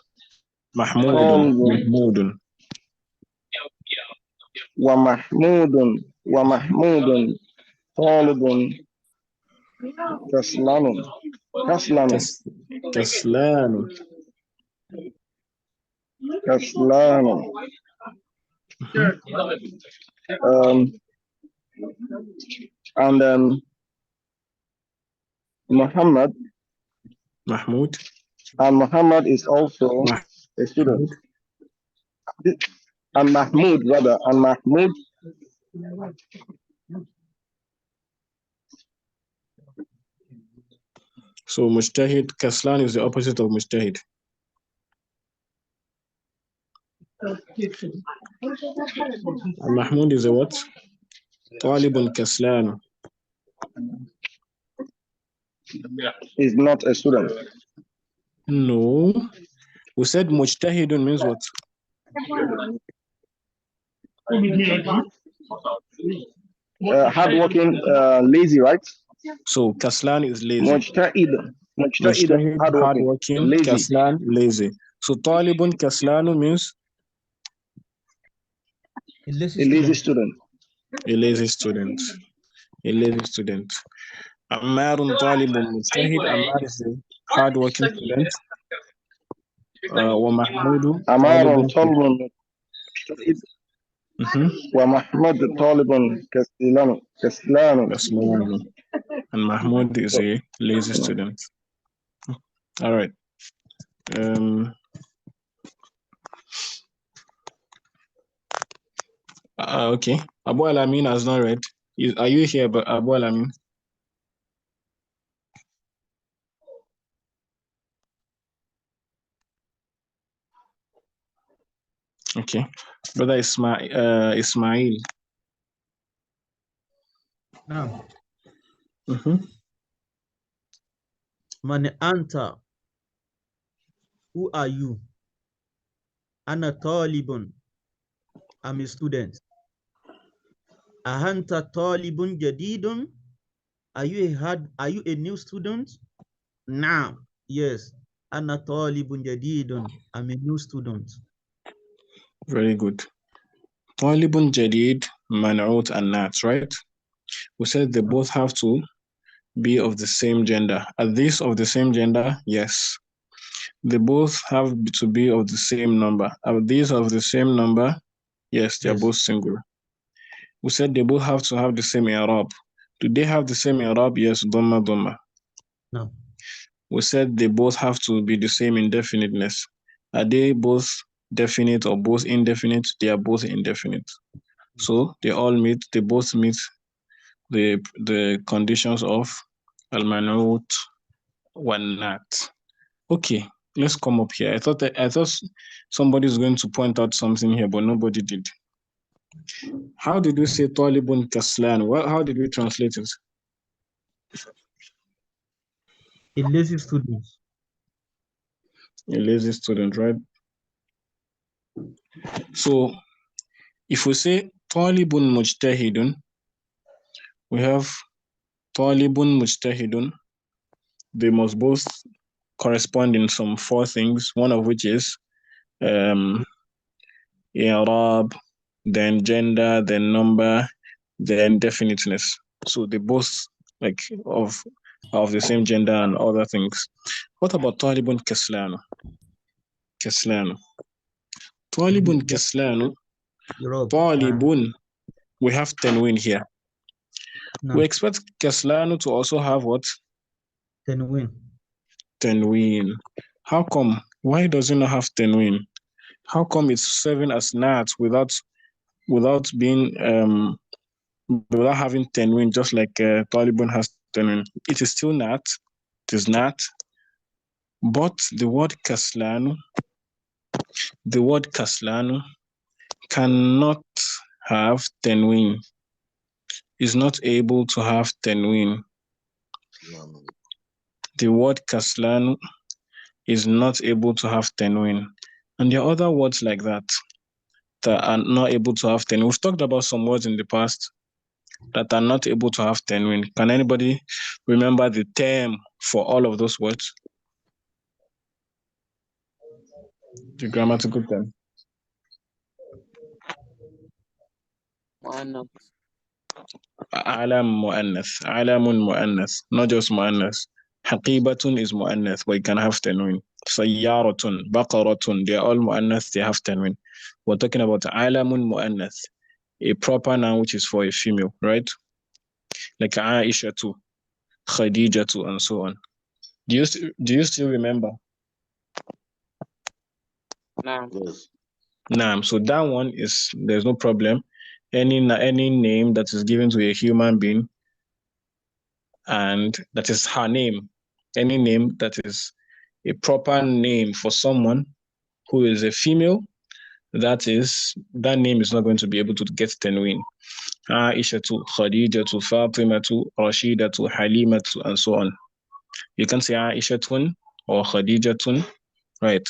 [SPEAKER 1] محمود.
[SPEAKER 6] ومحمود طالب كسلان. And then
[SPEAKER 1] Mahmoud.
[SPEAKER 6] And Muhammad is also a student. And Mahmoud, rather. And Mahmoud.
[SPEAKER 1] So Mujtahid, Kaslan is the opposite of Mujtahid. And Mahmoud is a what? Talibun Kaslan.
[SPEAKER 6] Is not a student.
[SPEAKER 1] No. We said Mujtahidun means what?
[SPEAKER 6] Hardworking, lazy, right?
[SPEAKER 1] So Kaslan is lazy.
[SPEAKER 6] Mujtahid,
[SPEAKER 1] hardworking,
[SPEAKER 6] lazy.
[SPEAKER 1] Kaslan, lazy. So Talibun Kaslanu means?
[SPEAKER 2] A lazy student.
[SPEAKER 1] A lazy student. A lazy student. Ammarun Talibun Mujtahid. Ammar is a hardworking student. ومحمود
[SPEAKER 6] Amarun Talibun Mujtahid. ومحمود طالب كسلان.
[SPEAKER 1] And Mahmoud is a lazy student. All right. Okay. Abu Alamin has not read. Are you here, Abu Alamin? Okay. Brother Ismail.
[SPEAKER 2] Now. Man anta. Who are you? Ana talibun. I'm a student. Ahanta talibun jadidun. Are you a new student? Now, yes. Ana talibun jadidun. I'm a new student.
[SPEAKER 1] Very good. Talibun jadid, man'ut and nat, right? We said they both have to be of the same gender. Are these of the same gender? Yes. They both have to be of the same number. Are these of the same number? Yes, they're both singular. We said they both have to have the same i'rab. Do they have the same i'rab? Yes, dhamma.
[SPEAKER 2] No.
[SPEAKER 1] We said they both have to be the same indefiniteness. Are they both definite or both indefinite? They are both indefinite. So they both meet the conditions of al-man'ut wal-nat. Okay, let's come up here. I thought somebody's going to point out something here, but nobody did. How did we say talibun kaslan? Well, how did we translate it?
[SPEAKER 2] A lazy student.
[SPEAKER 1] A lazy student, right? So if we say talibun mujtahidun, we have talibun mujtahidun. They must both correspond in some 4 things, one of which is i'rab, then gender, then number, then definiteness. So they both like of the same gender and other things. What about talibun kaslanu? Talibun kaslanu. Talibun, we have tanween here.
[SPEAKER 2] No.
[SPEAKER 1] We expect kaslanu to also have what?
[SPEAKER 2] Tanween.
[SPEAKER 1] Tanween. How come? Why does it not have tanween? How come it's serving as nat without being without having tanween, just like Talibun has tanween? It is still nat. It is nat. But the word kaslanu cannot have tanween. Is not able to have tanween. The word kaslanu is not able to have tanween. And there are other words like that are not able to have tanween. We've talked about some words in the past that are not able to have tanween. Can anybody remember the term for all of those words? The grammatical term.
[SPEAKER 3] Mu'annath.
[SPEAKER 1] Alam mu'annath. Alamun mu'annath. Not just mu'annath. Haqibatun is mu'annath, but it can have tanween. Sayyaratun, baqaratun, they are all mu'annath, they have tanween. We're talking about alamun mu'annath, a proper noun which is for a female, right? Like Aisha too, Khadija too, and so on. Do you still remember?
[SPEAKER 3] Naam.
[SPEAKER 4] Yes.
[SPEAKER 1] Naam. So that one there's no problem. Any name that is given to a human being, and that is her name, any name that is a proper name for someone who is a female, that name is not going to be able to get tanween. Aisha to Khadija to Fatima to Rashida to Halima to, and so on. You can say Aisha tun or Khadija tun, right?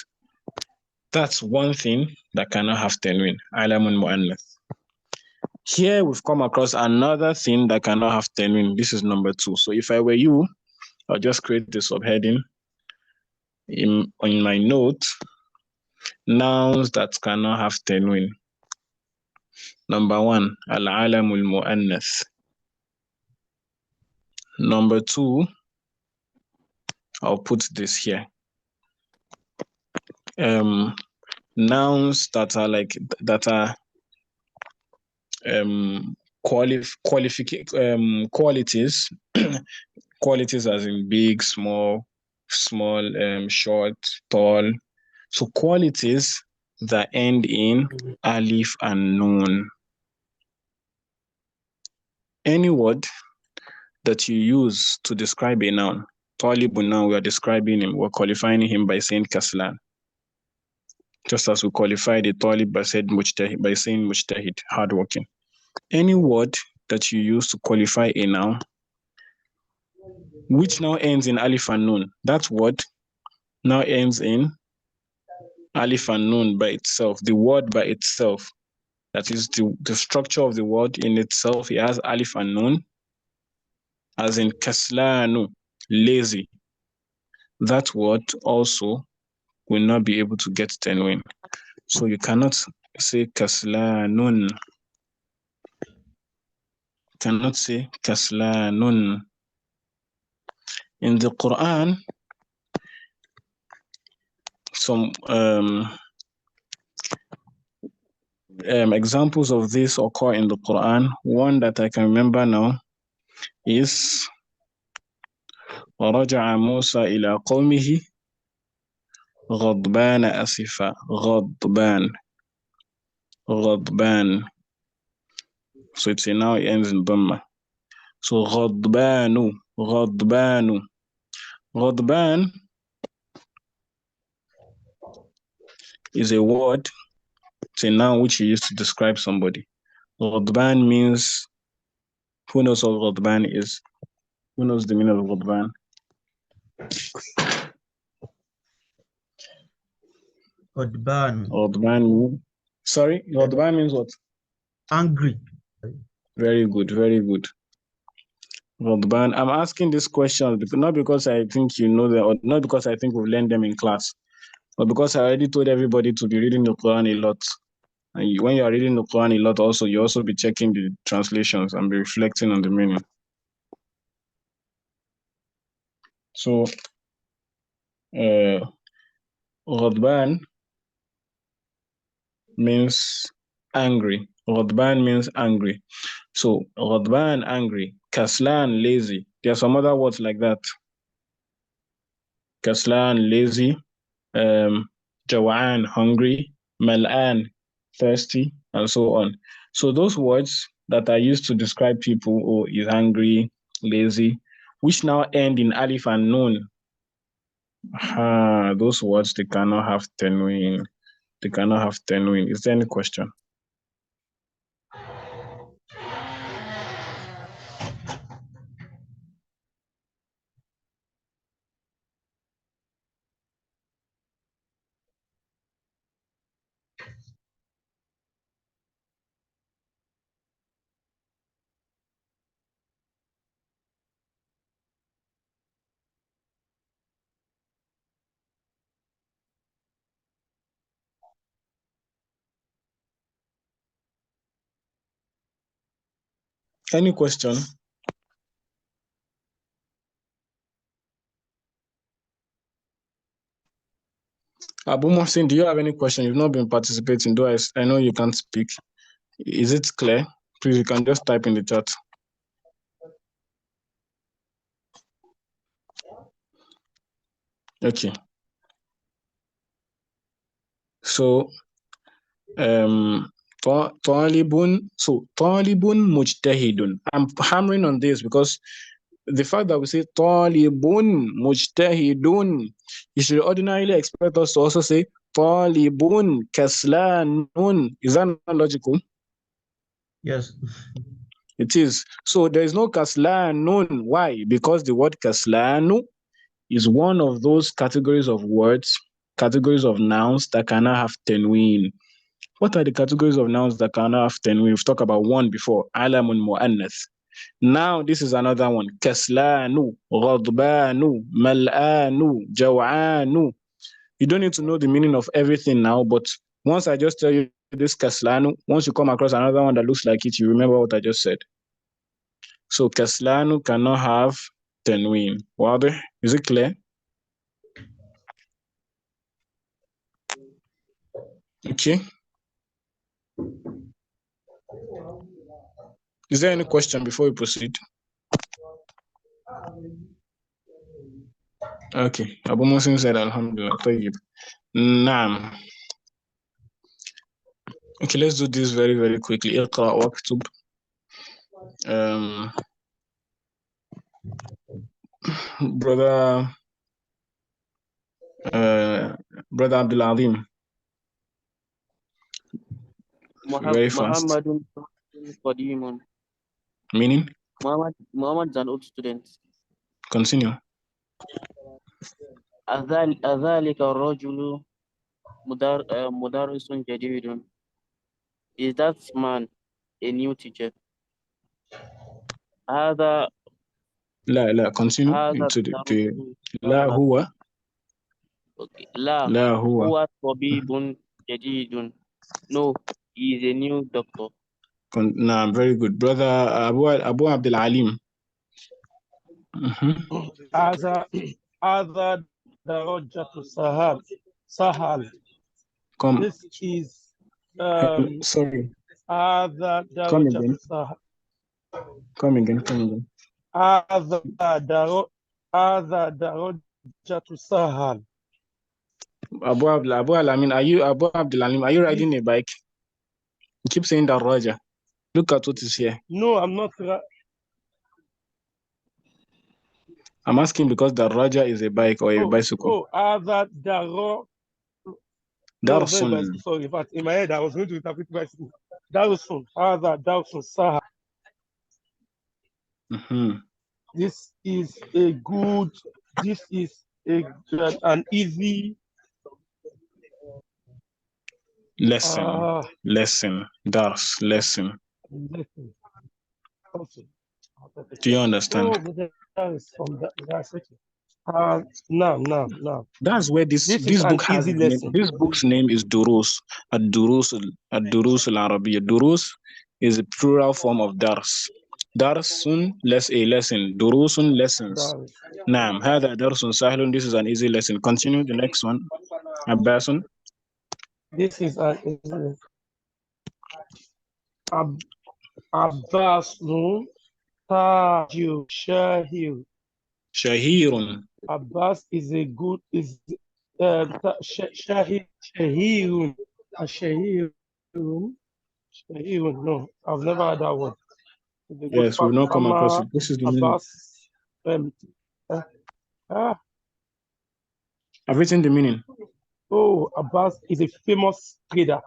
[SPEAKER 1] That's one thing that cannot have tanween. Alamun mu'annath. Here we've come across another thing that cannot have tanween. This is number 2. So if I were you, I'll just create the subheading in my note. Nouns that cannot have tanween. Number 1, al-alamul mu'annath. Number 2, I'll put this here. Nouns that are qualities, qualities as in big, small, short, tall. So qualities that end in alif and nun. Any word that you use to describe a noun, talibun, now we are describing him, we're qualifying him by saying kaslan. Just as we qualified the talib by saying mujtahid, hardworking. Any word that you use to qualify a noun, which now ends in alif and nun, that word now ends in alif and nun by itself. The word by itself, that is the structure of the word in itself, it has alif and nun, as in kaslanu, lazy. That word also will not be able to get tanween. So you cannot say kaslanun. Cannot say kaslanun. In the Quran, some examples of this occur in the Quran. One that I can remember now is وَرَجَعَ مُوسَى إِلَى قَوْمِهِ غضبان أسفا غضبان غضبان. So it's a now it ends in Dhamma. So غضبان غضبان غضبان is a word, it's a noun which you use to describe somebody. غضبان means, who knows what غضبان is? Who knows the meaning of غضبان?
[SPEAKER 2] Odban.
[SPEAKER 1] غضبان, sorry, غضبان means what?
[SPEAKER 2] Angry.
[SPEAKER 1] Very good, very good. غضبان, I'm asking this question not because I think you know them, or not because I think we've learned them in class, but because I already told everybody to be reading the Quran a lot. And when you are reading the Quran a lot, also you also be checking the translations and be reflecting on the meaning. So, غضبان means angry. غضبان means angry. So, غضبان, angry. Kaslan, lazy. There are some other words like that. Kaslan, lazy. Jawaan, hungry. Mal'an, thirsty, and so on. So those words that are used to describe people who is angry, lazy, which now end in alif and nun. Those words, they cannot have tanween. They cannot have tanween. Is there any question? Any question? Abu Mohsin, do you have any question? You've not been participating, though I know you can't speak. Is it clear? Please, you can just type in the chat. Okay. So, talibun, so talibun mujtahidun. I'm hammering on this because the fact that we say talibun mujtahidun, you should ordinarily expect us to also say talibun kaslanun. Is that not logical?
[SPEAKER 2] Yes.
[SPEAKER 1] It is. So there is no kaslanun. Why? Because the word kaslanu is one of those categories of words, categories of nouns that cannot have tanween. What are the categories of nouns that cannot have tanween? We've talked about one before, alamun mu'annath. Now this is another one, kaslanu, ghadbanu, mal'anu, jaw'anu. You don't need to know the meaning of everything now, but once I just tell you this kaslanu, once you come across another one that looks like it, you remember what I just said. So kaslanu cannot have tanween. Wadah? Is it clear? Okay. Is there any question before we proceed? Okay. Abu Muslim said, Alhamdulillah. Tayyib. Naam. Okay, let's do this very, very quickly. Iqra waktub. Brother Abdul Azim. Very fast.
[SPEAKER 3] Muhammadun Qadimun.
[SPEAKER 1] Meaning?
[SPEAKER 3] Muhammad is an old student.
[SPEAKER 1] Continue.
[SPEAKER 3] أذلك الرجل مدرس جديد. Is that man a new teacher? هذا
[SPEAKER 1] لا continue
[SPEAKER 3] هذا
[SPEAKER 1] into the
[SPEAKER 3] الدرس
[SPEAKER 1] لا هو
[SPEAKER 3] okay. لا هو طبيب جديد. No, he is a new doctor.
[SPEAKER 1] Nah, very good. Brother Abu Abdul Alim.
[SPEAKER 5] هذا درجة سهل.
[SPEAKER 1] Come.
[SPEAKER 5] This is
[SPEAKER 1] sorry.
[SPEAKER 5] هذا درجة سهل.
[SPEAKER 1] Come again.
[SPEAKER 5] هذا درجة سهل.
[SPEAKER 1] Abu Alamin, are you Abu Abdulalim? Are you riding a bike? You keep saying that, Roger. Look at what is here.
[SPEAKER 5] No, I'm not.
[SPEAKER 1] I'm asking because the Raja is a bike or a bicycle.
[SPEAKER 5] That Daro. No, it's not a bicycle. Sorry, but in my head I was going to interpret bicycle. Darsun. Darsun Saha. This is a good. This is an easy
[SPEAKER 1] lesson. Dars lesson.
[SPEAKER 5] Okay.
[SPEAKER 1] Do you understand?
[SPEAKER 5] Oh, but that is from that. That's okay. No.
[SPEAKER 1] That's where this book has its name. This book's name is Durus. Ad-Durus al-Arabiya. Durus is a plural form of Dars. Darsun, a lesson. Durusun, lessons. Naam, هذا درس سهل. This is an easy lesson. Continue the next one. Abbasun.
[SPEAKER 5] This is an easy lesson. Abbasun Tajul Shahir.
[SPEAKER 1] Shahirun.
[SPEAKER 5] Abbas is a good Shahirun. Shahirun. No, I've never had that one.
[SPEAKER 1] Yes, we'll not come across it. This is the meaning. I've written the meaning.
[SPEAKER 5] Oh, Abbas is a famous trader.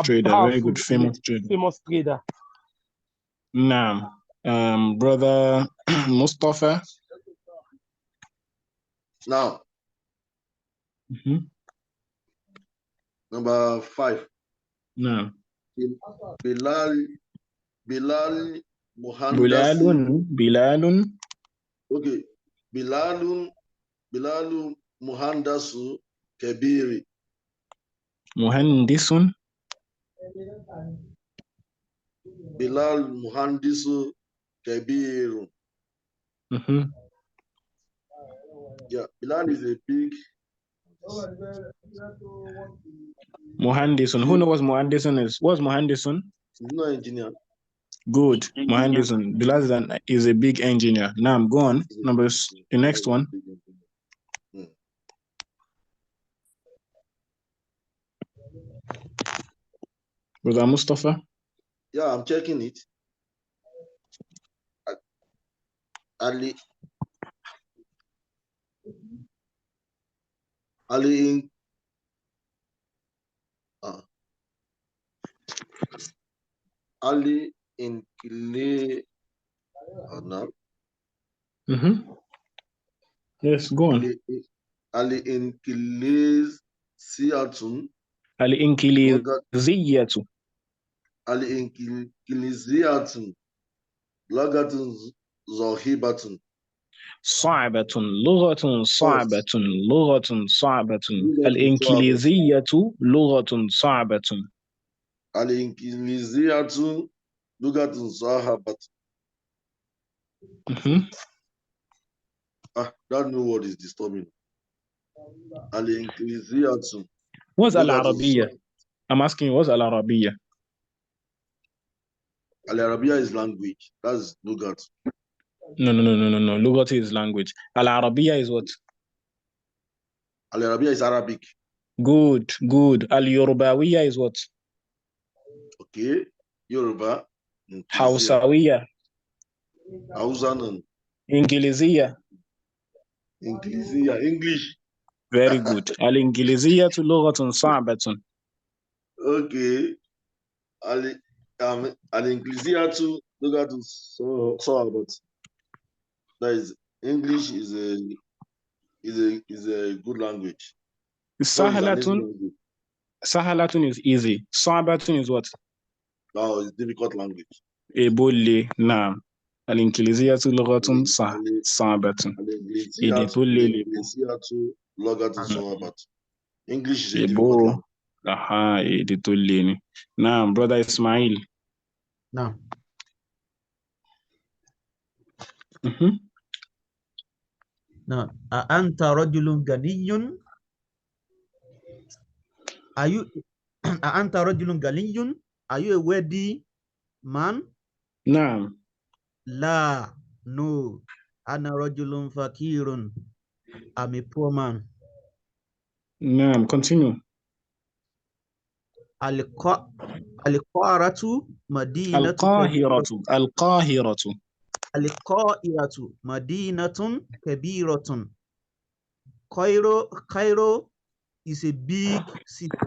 [SPEAKER 1] Very good, famous trader.
[SPEAKER 5] Famous trader.
[SPEAKER 1] Now, brother Mustafa.
[SPEAKER 4] Now, number 5.
[SPEAKER 1] No.
[SPEAKER 4] Bilal Muhandasi.
[SPEAKER 1] Bilalun.
[SPEAKER 4] Okay. Bilalun Muhandasu Kabiri.
[SPEAKER 1] Muhandisun.
[SPEAKER 4] Bilal Muhandisu Kabiru. Yeah, Bilal is a big.
[SPEAKER 1] Muhandisun. Who knows what Muhandisun is? What's Muhandisun?
[SPEAKER 4] He's not an engineer.
[SPEAKER 1] Good. Muhandisun. Bilal is a big engineer. Now, go on. The next one. Brother Mustafa?
[SPEAKER 4] Yeah, I'm checking it. Ali in Kile.
[SPEAKER 1] Yes, go on.
[SPEAKER 4] Ali in Kiles Siatun.
[SPEAKER 1] Ali in Kiliziyatu.
[SPEAKER 4] Ali in Kiliziyatun. Lagatun Zohibatun.
[SPEAKER 1] صعبة لغة صعبة الإنكليزية لغة صعبة
[SPEAKER 4] الإنكليزية لغة صعبة. That new word is disturbing. الإنكليزية.
[SPEAKER 1] What's Al-Arabiya? I'm asking you, what's Al-Arabiya?
[SPEAKER 4] Al-Arabiya is language. That's Lugat.
[SPEAKER 1] No. Lugat is language. Al-Arabiya is what?
[SPEAKER 4] Al-Arabiya is Arabic.
[SPEAKER 1] Good. Al-Yorubawiya is what?
[SPEAKER 4] Okay. Yoruba.
[SPEAKER 1] Hausawiya.
[SPEAKER 4] Hausanan.
[SPEAKER 1] Ingiliziya.
[SPEAKER 4] English.
[SPEAKER 1] Very good. Al-Ingiliziya to lughatun sa'batun.
[SPEAKER 4] Okay. Al-Ingiliziya to lughatun sa'batun. That is, English is a good language.
[SPEAKER 1] Sahalatun is easy. Sa'batun is what?
[SPEAKER 4] No, it's difficult language.
[SPEAKER 1] Eboli na al-Ingiliziyatu lughatun sa'batun.
[SPEAKER 4] English is a difficult language.
[SPEAKER 1] Now, brother Ismail.
[SPEAKER 2] Now. Now, anta rajulun ganiyun. Are you anta rajulun ganiyun? Are you a wealthy man?
[SPEAKER 1] No.
[SPEAKER 2] La, no. Ana rajulun fakirun. I'm a poor man.
[SPEAKER 1] Naam, continue.
[SPEAKER 2] Al-Qa'iratu madinatu
[SPEAKER 1] Al-Qahiratu. Al-Qahiratu.
[SPEAKER 2] Al-Qa'iratu madinatun kabiratun. Cairo is a big city.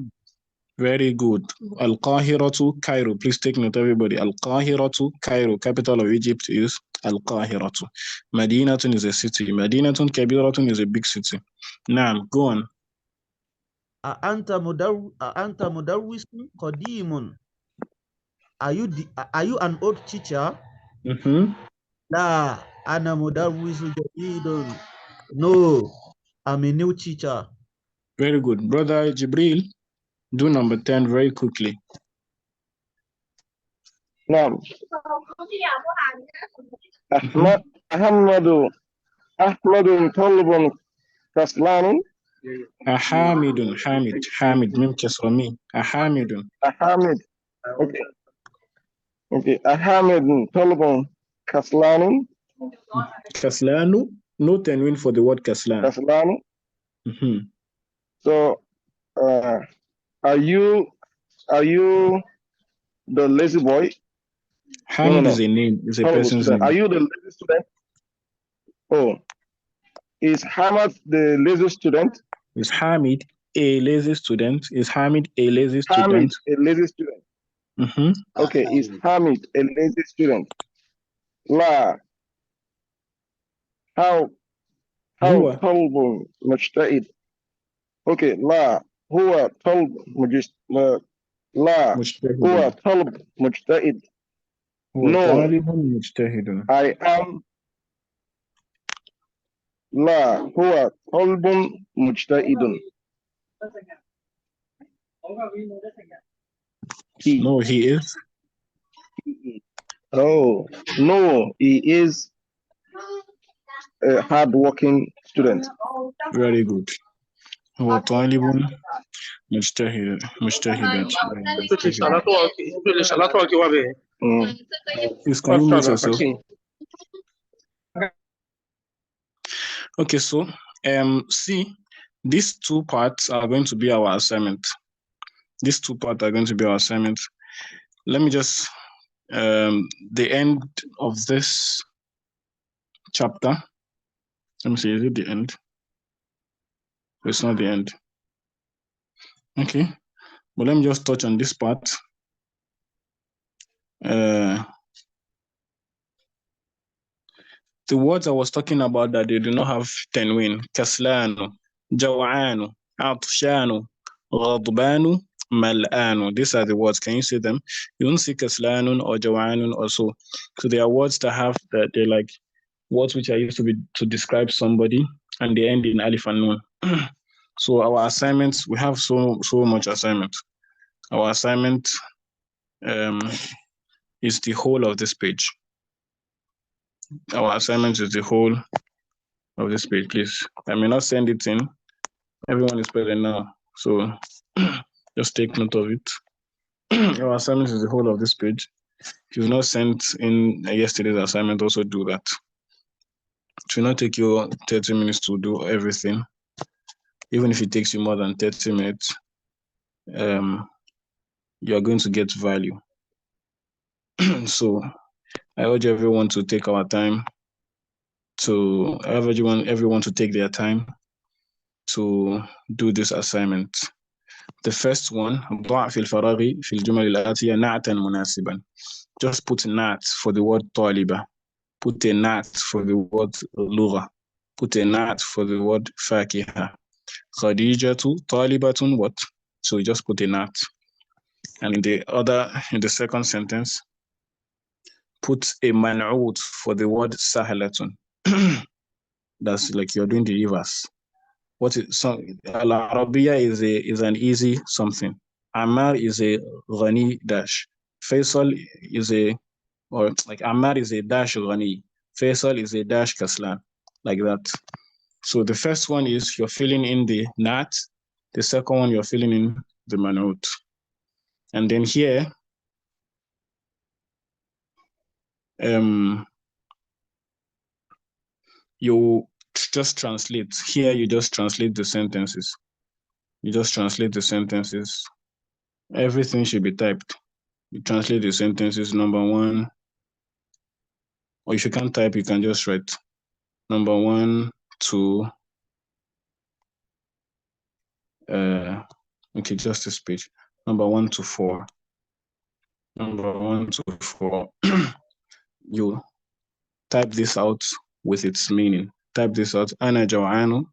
[SPEAKER 1] Very good. Al-Qahiratu, Cairo. Please take note, everybody. Al-Qahiratu, Cairo. Capital of Egypt is Al-Qahiratu. Madinatun is a city. Madinatun Kabiratun is a big city. Now, go on.
[SPEAKER 2] A'anta mudarrisun qadimun. Are you an old teacher? La, ana mudarrisu jadidun. No, I'm a new teacher.
[SPEAKER 1] Very good. Brother Jibril, do number 10 very quickly.
[SPEAKER 6] نعم أحمد طلب كسلان
[SPEAKER 1] حامد ميم كسر ميم
[SPEAKER 6] أحامد okay أحمد طلب كسلان
[SPEAKER 1] no tenwin for the word kaslan.
[SPEAKER 6] So are you the lazy boy?
[SPEAKER 1] Hamid is a name, is a person's name.
[SPEAKER 6] Are you the lazy student? Oh, is Hamid the lazy student?
[SPEAKER 1] Is Hamid a lazy student? Is Hamid a lazy student?
[SPEAKER 6] Hamid a lazy student. Okay, is Hamid a lazy student? La. How طلب مجتهد. Okay, لا هو طلب لا هو طلب مجتهد. No, I am. لا هو طلب مجتهد.
[SPEAKER 1] No, he is.
[SPEAKER 6] Oh, no, he is a hard-working student.
[SPEAKER 1] Very good. هو طالب مجتهد Please, can you mute yourself? Okay, so see, these two parts are going to be our assignment. These two parts are going to be our assignment. Let me just the end of this chapter. Let me see, is it the end? It's not the end. Okay, but let me just touch on this part. The words I was talking about that they do not have tenwin: kaslanu, jawanu, atshanu, ghadbanu, mal'anu. These are the words. Can you see them? You don't see kaslanun or jawanun or so. So they are words that have that they're like words which are used to describe somebody, and they end in alif and nun. So our assignments, we have so much assignment. Our assignment is the whole of this page. Our assignment is the whole of this page, please. I may not send it in. Everyone is present now, so just take note of it. Our assignment is the whole of this page. If you've not sent in yesterday's assignment, also do that. It will not take you 30 minutes to do everything. Even if it takes you more than 30 minutes, you're going to get value. So I urge everyone to take our time I urge everyone to take their time to do this assignment. The first one, ضع في الفراغ في الجمل الآتية نعتا مناسبا. Just put nat for the word طالبة. Put a nat for the word لغة. Put a nat for the word فاكهة. خديجة طالبة what? So you just put a nat. And in the second sentence, put a man'ut for the word sahalatun. That's like you're doing the reverse. What is Al-Arabiya is an easy something. Ammar is a ghani dash. Faisal is Ammar is a dash ghani. Faisal is a dash kaslan. Like that. So the first one is you're filling in the nat. The second one you're filling in the man'ut. And then here, you just translate. Here you just translate the sentences. You just translate the sentences. Everything should be typed. You translate the sentences, number 1. Or if you can't type, you can just write number 1 to okay, just this page. Number 1 to 4. Number 1 to 4. You type this out with its meaning. Type this out. Ana jaw'anu.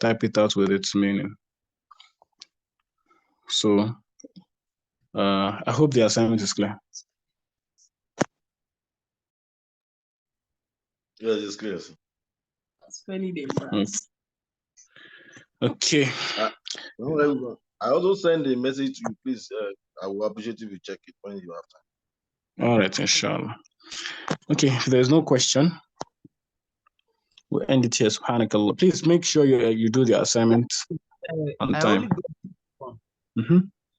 [SPEAKER 1] Type it out with its meaning. So I hope the assignment is clear.
[SPEAKER 4] Yes, it's clear, sir.
[SPEAKER 1] Okay.
[SPEAKER 4] I also send a message to you, please. I will appreciate if you check it when you have time.
[SPEAKER 1] All right, inshallah. Okay, if there's no question, we'll end it here. Subhanakallah. Please make sure you do the assignment on time.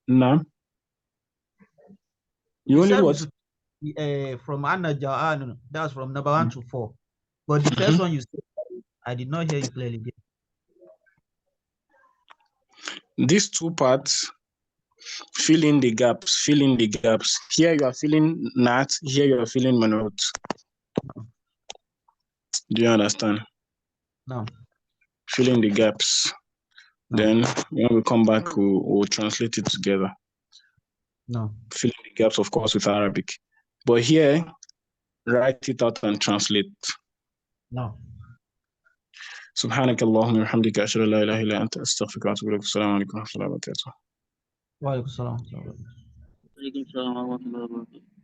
[SPEAKER 1] No. You only what?
[SPEAKER 2] From Anna Ja'anu, that's from number 1 to 4. But the first one you said, I did not hear you clearly.
[SPEAKER 1] These 2 parts, fill in the gaps, fill in the gaps. Here you are filling Nat, here you are filling Manot. Do you understand?
[SPEAKER 2] No.
[SPEAKER 1] Fill in the gaps. No. Then when we come back, we'll translate it together.
[SPEAKER 2] No.
[SPEAKER 1] Fill in the gaps, of course, with Arabic. But here, write it out and translate.
[SPEAKER 2] No.
[SPEAKER 1] سبحانك اللهم وبحمدك أشهد أن لا إله إلا أنت أستغفرك وأتوب إليك. السلام عليكم ورحمة الله وبركاته.
[SPEAKER 2] وعليكم السلام.
[SPEAKER 3] وعليكم السلام ورحمة الله وبركاته.